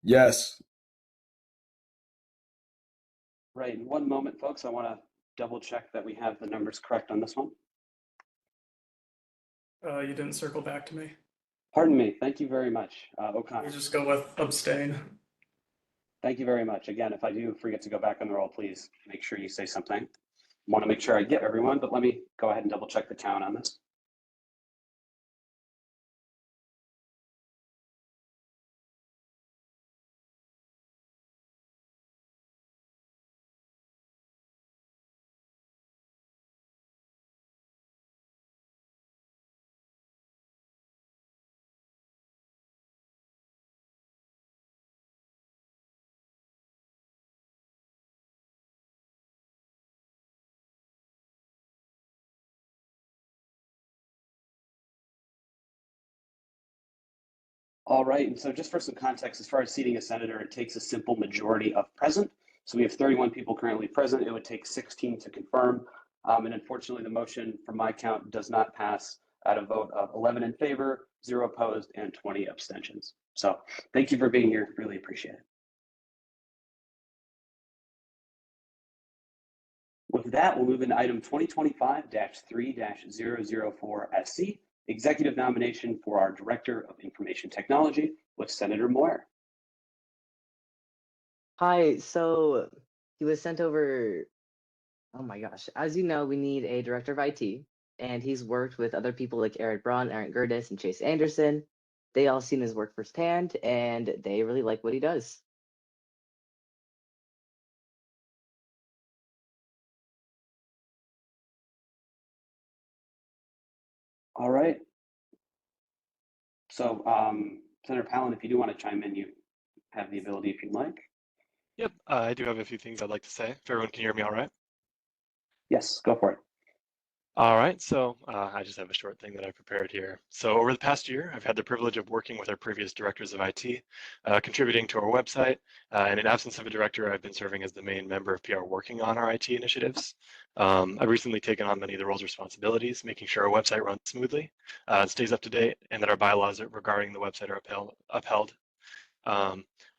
Yes. Right, in one moment, folks, I want to double check that we have the numbers correct on this one. You didn't circle back to me. Pardon me, thank you very much, O'Connor. We'll just go with abstain. Thank you very much. Again, if I do forget to go back on the roll, please make sure you say something. Want to make sure I get everyone, but let me go ahead and double check the count on this. All right, and so just for some context, as far as seating a senator, it takes a simple majority of present. So we have 31 people currently present. It would take 16 to confirm. And unfortunately, the motion from my count does not pass at a vote of 11 in favor, 0 opposed, and 20 abstentions. So thank you for being here. Really appreciate it. With that, we'll move into item 2025-3-004SC, executive nomination for our Director of Information Technology with Senator Moyer. Hi, so he was sent over. Oh my gosh. As you know, we need a director of IT, and he's worked with other people like Eric Braun, Aaron Gerdes, and Chase Anderson. They all seen his work firsthand, and they really like what he does. All right. So, Senator Palin, if you do want to chime in, you have the ability if you'd like. Yep, I do have a few things I'd like to say. If everyone can hear me all right. Yes, go for it. All right, so I just have a short thing that I prepared here. So over the past year, I've had the privilege of working with our previous directors of IT, contributing to our website. And in absence of a director, I've been serving as the main member of PR working on our IT initiatives. I've recently taken on many of the roles and responsibilities, making sure our website runs smoothly, stays up to date, and that our bylaws regarding the website are upheld.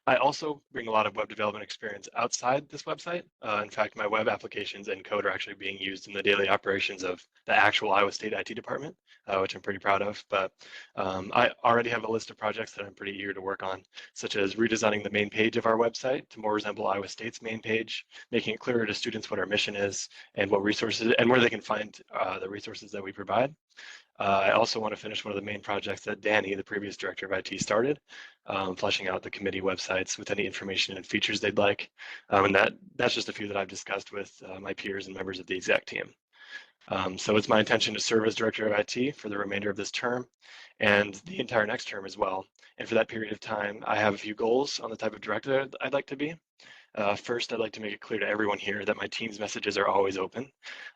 I also bring a lot of web development experience outside this website. In fact, my web applications and code are actually being used in the daily operations of the actual Iowa State IT department, which I'm pretty proud of. But I already have a list of projects that I'm pretty eager to work on, such as redesigning the main page of our website to more resemble Iowa State's main page, making it clearer to students what our mission is and what resources and where they can find the resources that we provide. I also want to finish one of the main projects that Danny, the previous director of IT, started, fleshing out the committee websites with any information and features they'd like. And that's just a few that I've discussed with my peers and members of the exec team. So it's my intention to serve as director of IT for the remainder of this term and the entire next term as well. And for that period of time, I have a few goals on the type of director I'd like to be. First, I'd like to make it clear to everyone here that my team's messages are always open,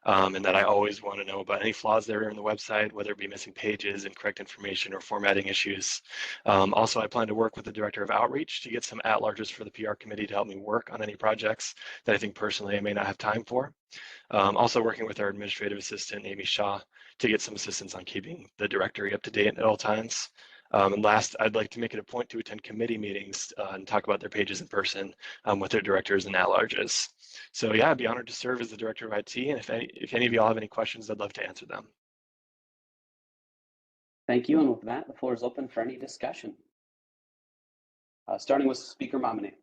and that I always want to know about any flaws that are in the website, whether it be missing pages, incorrect information, or formatting issues. Also, I plan to work with the director of outreach to get some at-larges for the PR committee to help me work on any projects that I think personally I may not have time for. Also working with our administrative assistant, Amy Shaw, to get some assistance on keeping the directory up to date at all times. And last, I'd like to make it a point to attend committee meetings and talk about their pages in person with their directors and at-larges. So yeah, I'd be honored to serve as the director of IT, and if any of y'all have any questions, I'd love to answer them. Thank you, and with that, the floor is open for any discussion. Starting with Speaker Momini.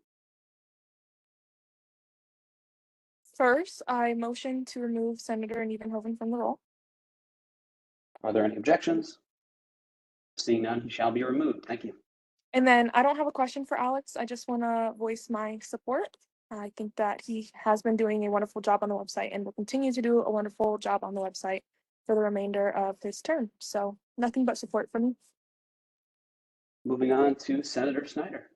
First, I motion to remove Senator Nievenhoven from the role. Are there any objections? Seeing none, he shall be removed. Thank you. And then I don't have a question for Alex. I just want to voice my support. I think that he has been doing a wonderful job on the website and will continue to do a wonderful job on the website for the remainder of his term. So nothing but support from me. Moving on to Senator Snyder.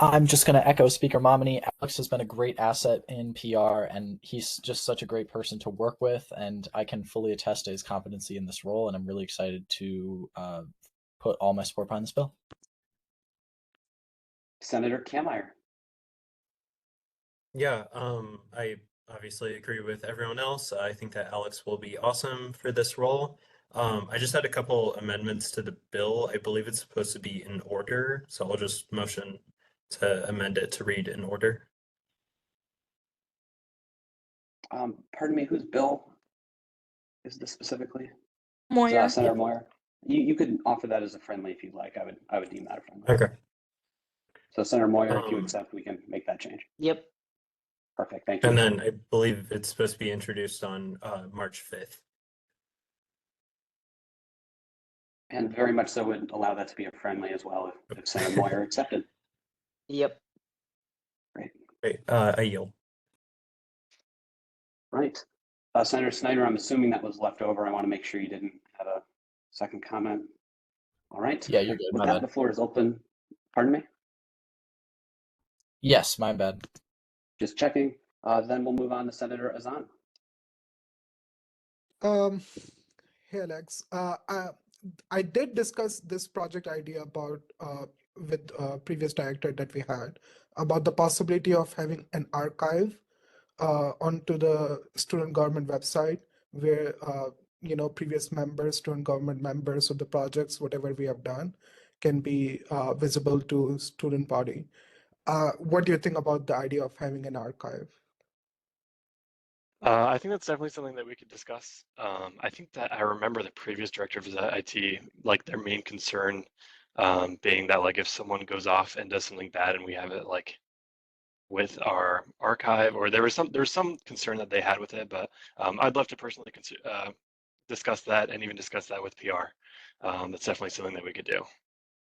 I'm just going to echo Speaker Momini. Alex has been a great asset in PR, and he's just such a great person to work with, and I can fully attest to his competency in this role, and I'm really excited to put all my support behind this bill. Senator Kammeier. Yeah, I obviously agree with everyone else. I think that Alex will be awesome for this role. I just had a couple amendments to the bill. I believe it's supposed to be in order, so I'll just motion to amend it to read in order. Pardon me, whose bill is this specifically? Moyer. Senator Moyer. You could offer that as a friendly if you'd like. I would deem that a friendly. Okay. So Senator Moyer, if you accept, we can make that change. Yep. Perfect. Thank you. And then I believe it's supposed to be introduced on March 5th. And very much so would allow that to be a friendly as well if Senator Moyer accepted. Yep. Great. I yield. Right. Senator Snyder, I'm assuming that was left over. I want to make sure you didn't have a second comment. All right. Yeah, you're good. With My that, bad. the floor is open. Pardon me? Yes, my bad. Just checking. Then we'll move on to Senator Azan. Hey, Alex. I did discuss this project idea about with previous director that we had about the possibility of having an archive onto the student government website where previous members, student government members of the projects, whatever we have done, can be visible to student body. What do you think about the idea of having an archive? I think that's definitely something that we could discuss. I think that I remember the previous director of IT, like their main concern being that like if someone goes off and does something bad and we have it like with our archive, or there was some concern that they had with it, but I'd love to personally discuss that and even discuss that with PR. That's definitely something that we could do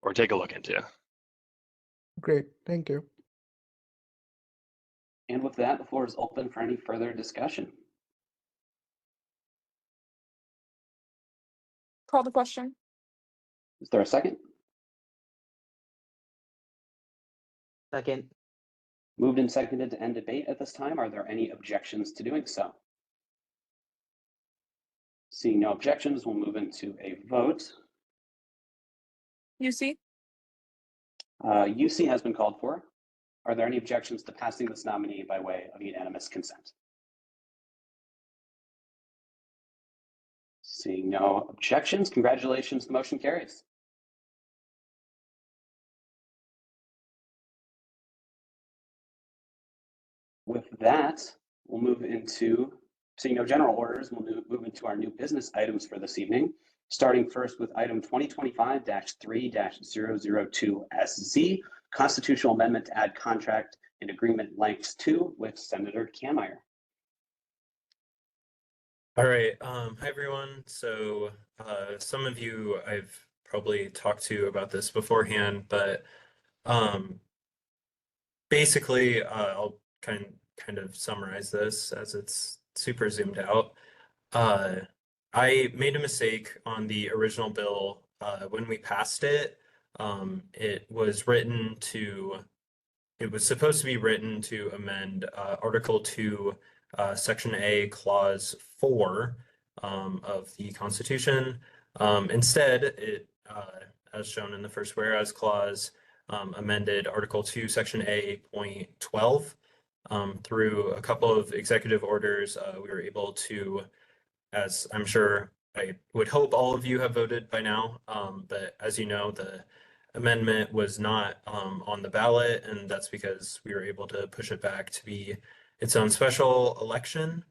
or take a look into. Great, thank you. And with that, the floor is open for any further discussion. Call the question. Is there a second? Second. Moved and seconded to end debate at this time. Are there any objections to doing so? Seeing no objections, we'll move into a vote. UC. UC has been called for. Are there any objections to passing this nominee by way of unanimous consent? Seeing no objections, congratulations, the motion carries. that, we'll move into, seeing no general orders, we'll move into our new business items for this evening, starting first with item 2025-3-002SZ, constitutional amendment to add contract and agreement lengths 2 with Senator Kammeier. All right. Hi, everyone. So some of you I've probably talked to about this beforehand, but basically, I'll kind of summarize this as it's super zoomed out. I made a mistake on the original bill when we passed it. It was supposed to be written to amend Article 2, Section A, Clause 4 of the Constitution. Instead, it, as shown in the first whereas clause, amended Article 2, Section A, point 12. Through a couple of executive orders, we were able to, as I'm sure I would hope all of you have voted by now, but as you know, the amendment was not on the ballot, and that's because we were able to push it back to be its own special election.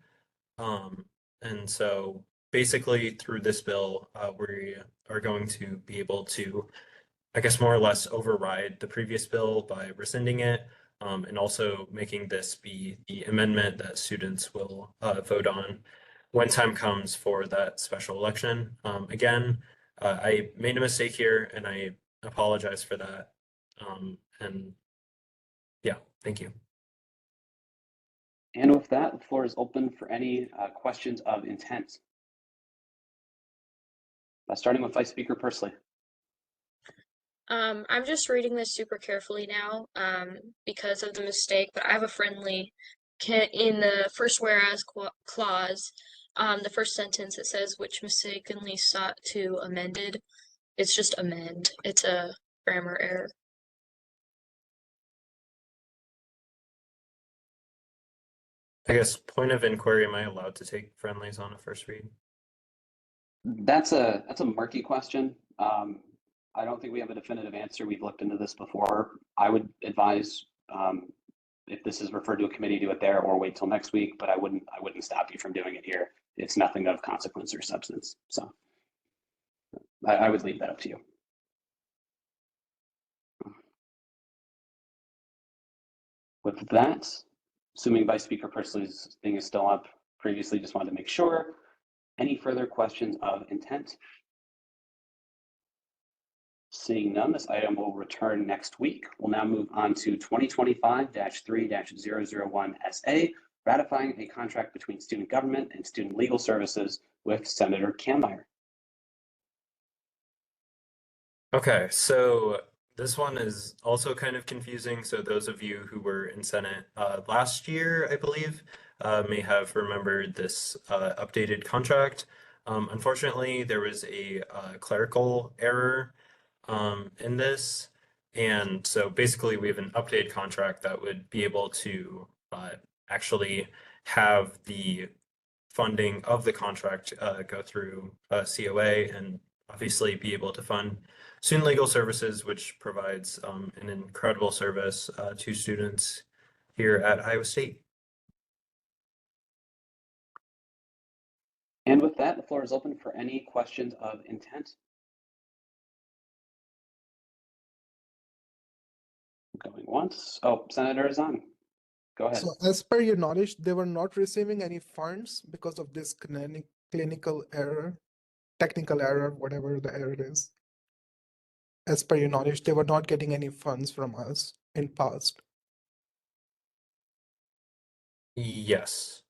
And so basically through this bill, we are going to be able to, I guess, more or less override the previous bill by rescinding it, and also making this be the amendment that students will vote on when time comes for that special election. Again, I made a mistake here and I apologize for that. And yeah, thank you. And with that, the floor is open for any questions of intent. Starting with Vice Speaker Pursley. I'm just reading this super carefully now because of the mistake, but I have a friendly in the first whereas clause, the first sentence, it says which mistakenly sought to amended. It's just amend. It's a grammar error. I guess point of inquiry, am I allowed to take friendlies on a first read? That's a murky question. I don't think we have a definitive answer. We've looked into this before. I would advise if this is referred to a committee, do it there or wait till next week, but I wouldn't stop you from doing it here. It's nothing of consequence or substance. So I would leave that up to you. With that, assuming Vice Speaker Pursley's thing is still up, previously just wanted to make sure. Any further questions of intent? Seeing none, this item will return next week. We'll now move on to 2025-3-001SA, ratifying a contract between student government and student legal services with Senator Kammeier. Okay, so this one is also kind of confusing. So those of you who were in Senate last year, I believe, may have remembered this updated contract. Unfortunately, there was a clerical error in this. And so basically we have an updated contract that would be able to actually have the funding of the contract go through COA and obviously be able to fund student legal services, which provides an incredible service to students here at Iowa State. And with that, the floor is open for any questions of intent. Going once. Oh, Senator Azan, go ahead. So as per your knowledge, they were not receiving any funds because of this clinical error, technical error, whatever the error is. As per your knowledge, they were not getting any funds from us in past. Yes.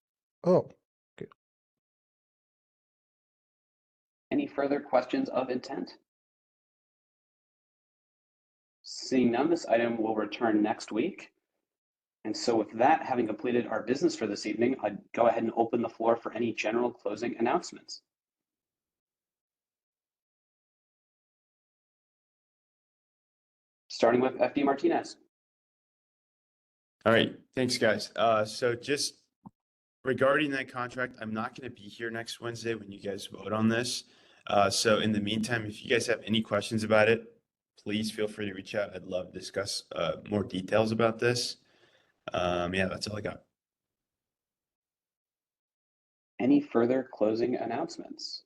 Oh, okay. Any further questions of intent? Seeing none, this item will return next week. And so with that, having completed our business for this evening, I'd go ahead and open the floor for any general closing announcements. Starting with FD Martinez. All right, thanks, guys. So just regarding that contract, I'm not going to be here next Wednesday when you guys vote on this. So in the meantime, if you guys have any questions about it, please feel free to reach out. I'd love to discuss more details about this. Yeah, that's all I got. Any further closing announcements?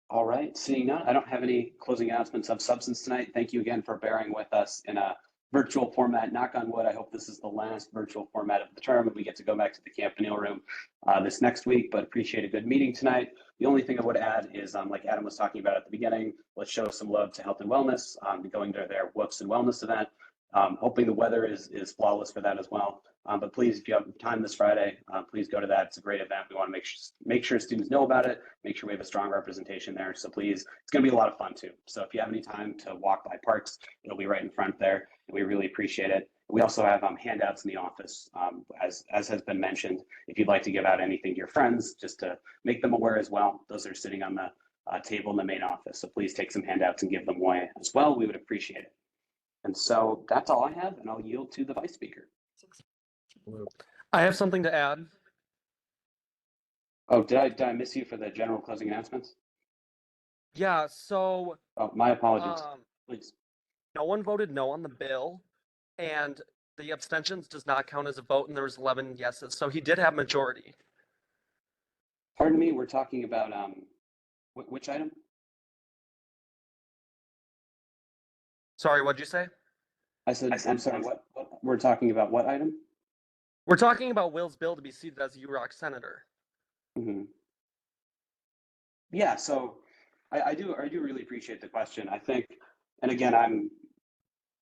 All right, seeing none, I don't have any closing announcements of substance tonight. Thank you again for bearing with us in a virtual format. Knock on wood, I hope this is the last virtual format of the term and we get to go back to the Campanile Room this next week, but appreciate a good meeting tonight. The only thing I would add is, like Adam was talking about at the beginning, let's show some love to health and wellness, going to their Whoops and Wellness event. Hoping the weather is flawless for that as well. But please, if you have time this Friday, please go to that. It's a great event. We want to make sure students know about it, make sure we have a strong representation there. So please, it's going to be a lot of fun too. So if you have any time to walk by Parks, it'll be right in front there, and we really appreciate it. We also have handouts in the office, as has been mentioned. If you'd like to give out anything to your friends, just to make them aware as well, those are sitting on the table in the main office. So please take some handouts and give them away as well. We would appreciate it. And so that's all I have, and I'll yield to the Vice Speaker. I have something to add. Oh, did I miss you for the general closing announcements? Yeah, so Oh, my apologies. Please. no one voted no on the bill, and the abstentions does not count as a vote, and there was 11 yeses, so he did have majority. Pardon me, we're talking about which item? Sorry, what'd you say? I said, I'm sorry, what we're talking about what item? We're talking about Will's bill to be seated as a UROC senator. Mm-hmm. Yeah, so I do really appreciate the question. I think, and again, I'm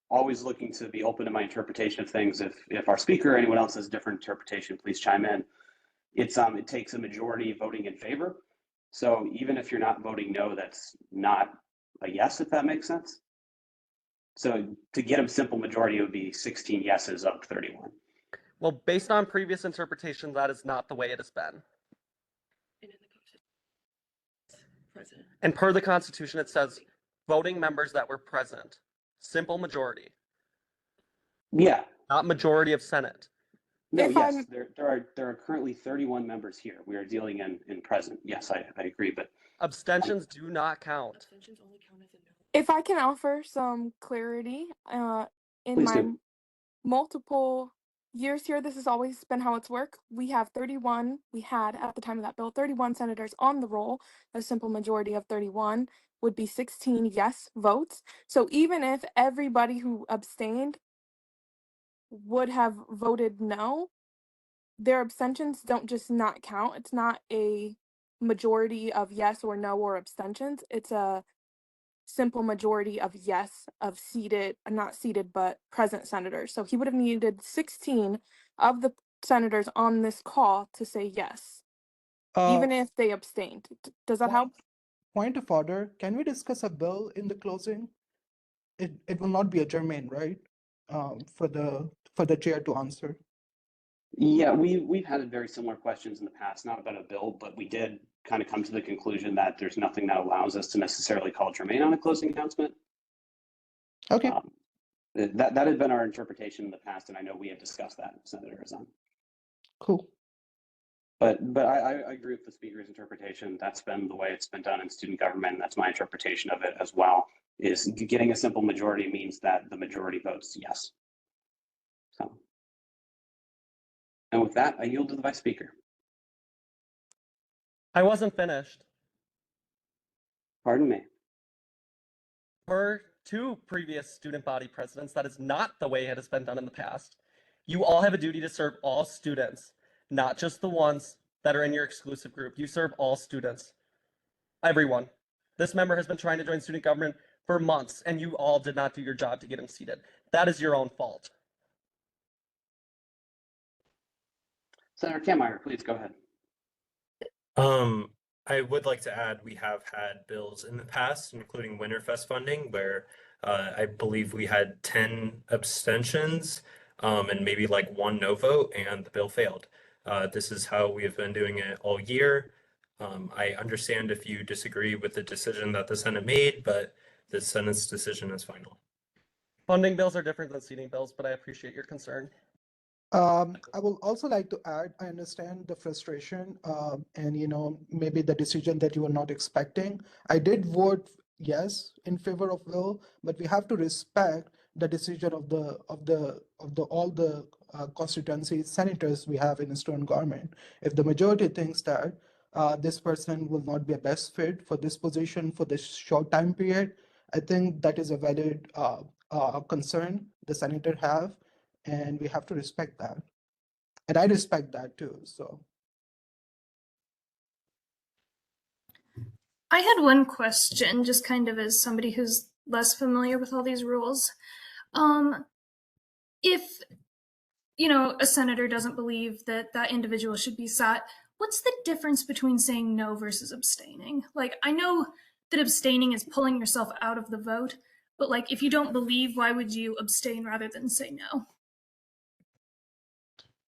always looking to be open to my interpretation of things. If our speaker or anyone else has a different interpretation, please chime in. It takes a majority voting in favor. So even if you're not voting no, that's not a yes, if that makes sense. So to get a simple majority, it would be 16 yeses of 31. Well, based on previous interpretation, that is not the way it has been. And per the Constitution, it says voting members that were present. Simple majority. Yeah. Not majority of Senate. No, yes, there are currently 31 members here. We are dealing in present. Yes, I agree, but abstentions do not count. If I can offer some clarity, in Please my do. multiple years here, this has always been how it's worked. We had at the time of that bill, 31 senators on the roll. A simple majority of 31 would be 16 yes votes. So even if everybody who abstained would have voted no, their abstentions don't just not count. It's not a majority of yes or no or abstentions. It's a simple majority of yes of not seated, but present senators. So he would have needed 16 of the senators on this call to say yes, even if they abstained. Does that help? Point of order, can we discuss a bill in the closing? It will not be a germane, right? For the chair to answer. Yeah, we've had very similar questions in the past, not about a bill, but we did kind of come to the conclusion that there's nothing that allows us to necessarily call germane on a closing announcement. Okay. That had been our interpretation in the past, and I know we had discussed that, Senator Azan. Cool. But I agree with the speaker's interpretation. That's been the way it's been done in student government, and that's my interpretation of it as well, is getting a simple majority means that the majority votes yes. So. And with that, I yield to the Vice Speaker. I wasn't finished. Pardon me. Per two previous student body presidents, that is not the way it has been done in the past. You all have a duty to serve all students, not just the ones that are in your exclusive group. You serve all students. Everyone. This member has been trying to join student government for months, and you all did not do your job to get him seated. That is your own fault. Senator Kammeier, please go ahead. I would like to add we have had bills in the past, including Winterfest funding, where I believe we had 10 abstentions and maybe like one no vote, and the bill failed. This is how we have been doing it all year. I understand if you disagree with the decision that the Senate made, but the Senate's decision is final. Funding bills are different than seating bills, but I appreciate your concern. I will also like to add, I understand the frustration and maybe the decision that you were not expecting. I did vote yes in favor of Will, but we have to respect the decision of all the constituency senators we have in the student government. If the majority thinks that this person will not be a best fit for this position for this short time period, I think that is a valid concern the senator have, and we have to respect that. And I respect that too. So I had one question, just kind of as somebody who's less familiar with all these rules. If, you know, a senator doesn't believe that that individual should be sat, what's the difference between saying no versus abstaining? Like, I know that abstaining is pulling yourself out of the vote, but like, if you don't believe, why would you abstain rather than say no?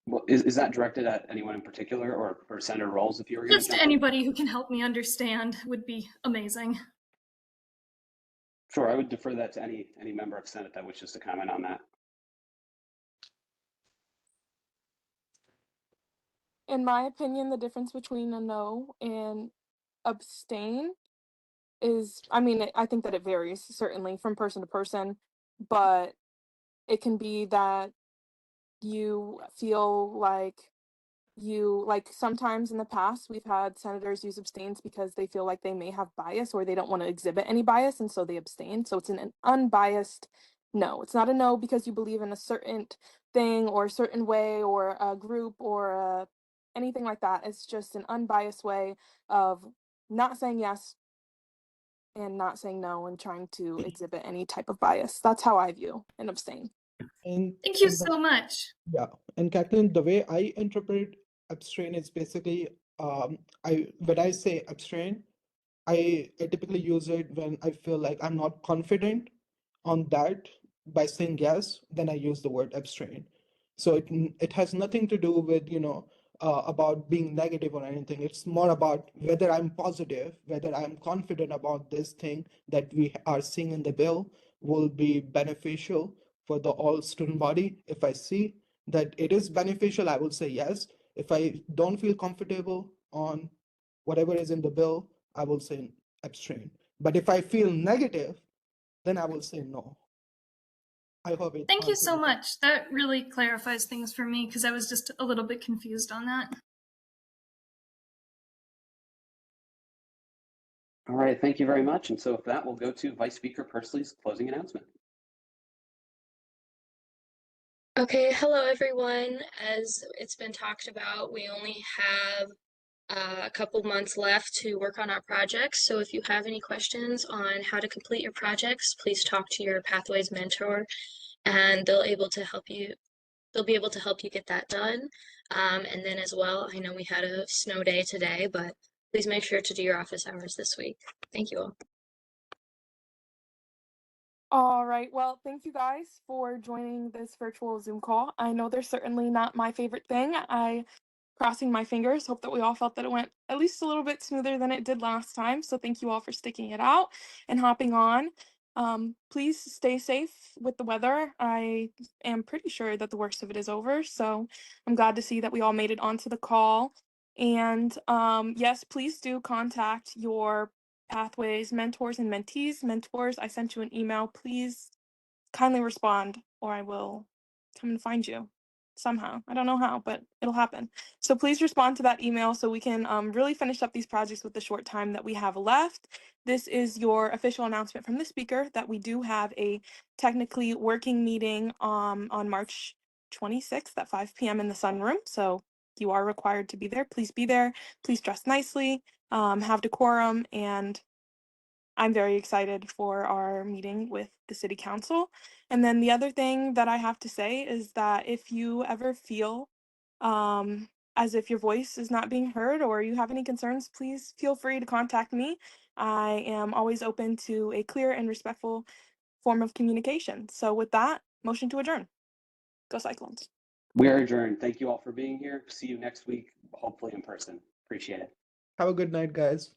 Well, is that directed at anyone in particular, or Senator Rolls, if you were going to Just jump in? anybody who can help me understand would be amazing. Sure, I would defer that to any member of Senate that wishes to comment on that. In my opinion, the difference between a no and abstain is, I mean, I think that it varies certainly from person to person, but it can be that you feel like sometimes in the past we've had senators use abstains because they feel like they may have bias or they don't want to exhibit any bias, and so they abstain. So it's an unbiased no. It's not a no because you believe in a certain thing or a certain way or a group or anything like that. It's just an unbiased way of not saying yes and not saying no and trying to exhibit any type of bias. That's how I view an abstain. and Thank you and the- so much. Yeah, and Kathleen, the way I interpret abstain is basically when I say abstain, I typically use it when I feel like I'm not confident on that. By saying yes, then I use the word abstain. So it has nothing to do with about being negative or anything. It's more about whether I'm positive, whether I'm confident about this thing that we are seeing in the bill will be beneficial for the all student body. If I see that it is beneficial, I will say yes. If I don't feel comfortable on whatever is in the bill, I will say abstain. But if I feel negative, then I will say no. I hope it Thank you answers so the much. That really clarifies things for me because I was just a little bit confused on that. All right, thank you very much. And so with that, we'll go to Vice Speaker Pursley's closing announcement. Okay, hello everyone. As it's been talked about, we only have a couple months left to work on our projects. So if you have any questions on how to complete your projects, please talk to your Pathways mentor, and they'll be able to help you get that done. And then as well, I know we had a snow day today, but please make sure to do your office hours this week. Thank you all. All right. Well, thank you guys for joining this virtual Zoom call. I know they're certainly not my favorite thing. Crossing my fingers, hope that we all felt that it went at least a little bit smoother than it did last time. So thank you all for sticking it out and hopping on. Please stay safe with the weather. I am pretty sure that the worst of it is over. So I'm glad to see that we all made it onto the call. And yes, please do contact your Pathways mentors and mentees. Mentors, I sent you an email. Please kindly respond or I will come and find you somehow. I don't know how, but it'll happen. So please respond to that email so we can really finish up these projects with the short time that we have left. This is your official announcement from the speaker that we do have a technically working meeting on March 26th at 5 p.m. in the sunroom. So you are required to be there. Please be there. Please dress nicely, have decorum, and I'm very excited for our meeting with the city council. And then the other thing that I have to say is that if you ever feel as if your voice is not being heard or you have any concerns, please feel free to contact me. I am always open to a clear and respectful form of communication. So with that, motion to adjourn. Go Cyclones. We are adjourned. Thank you all for being here. See you next week, hopefully in person. Appreciate it. Have a good night, guys.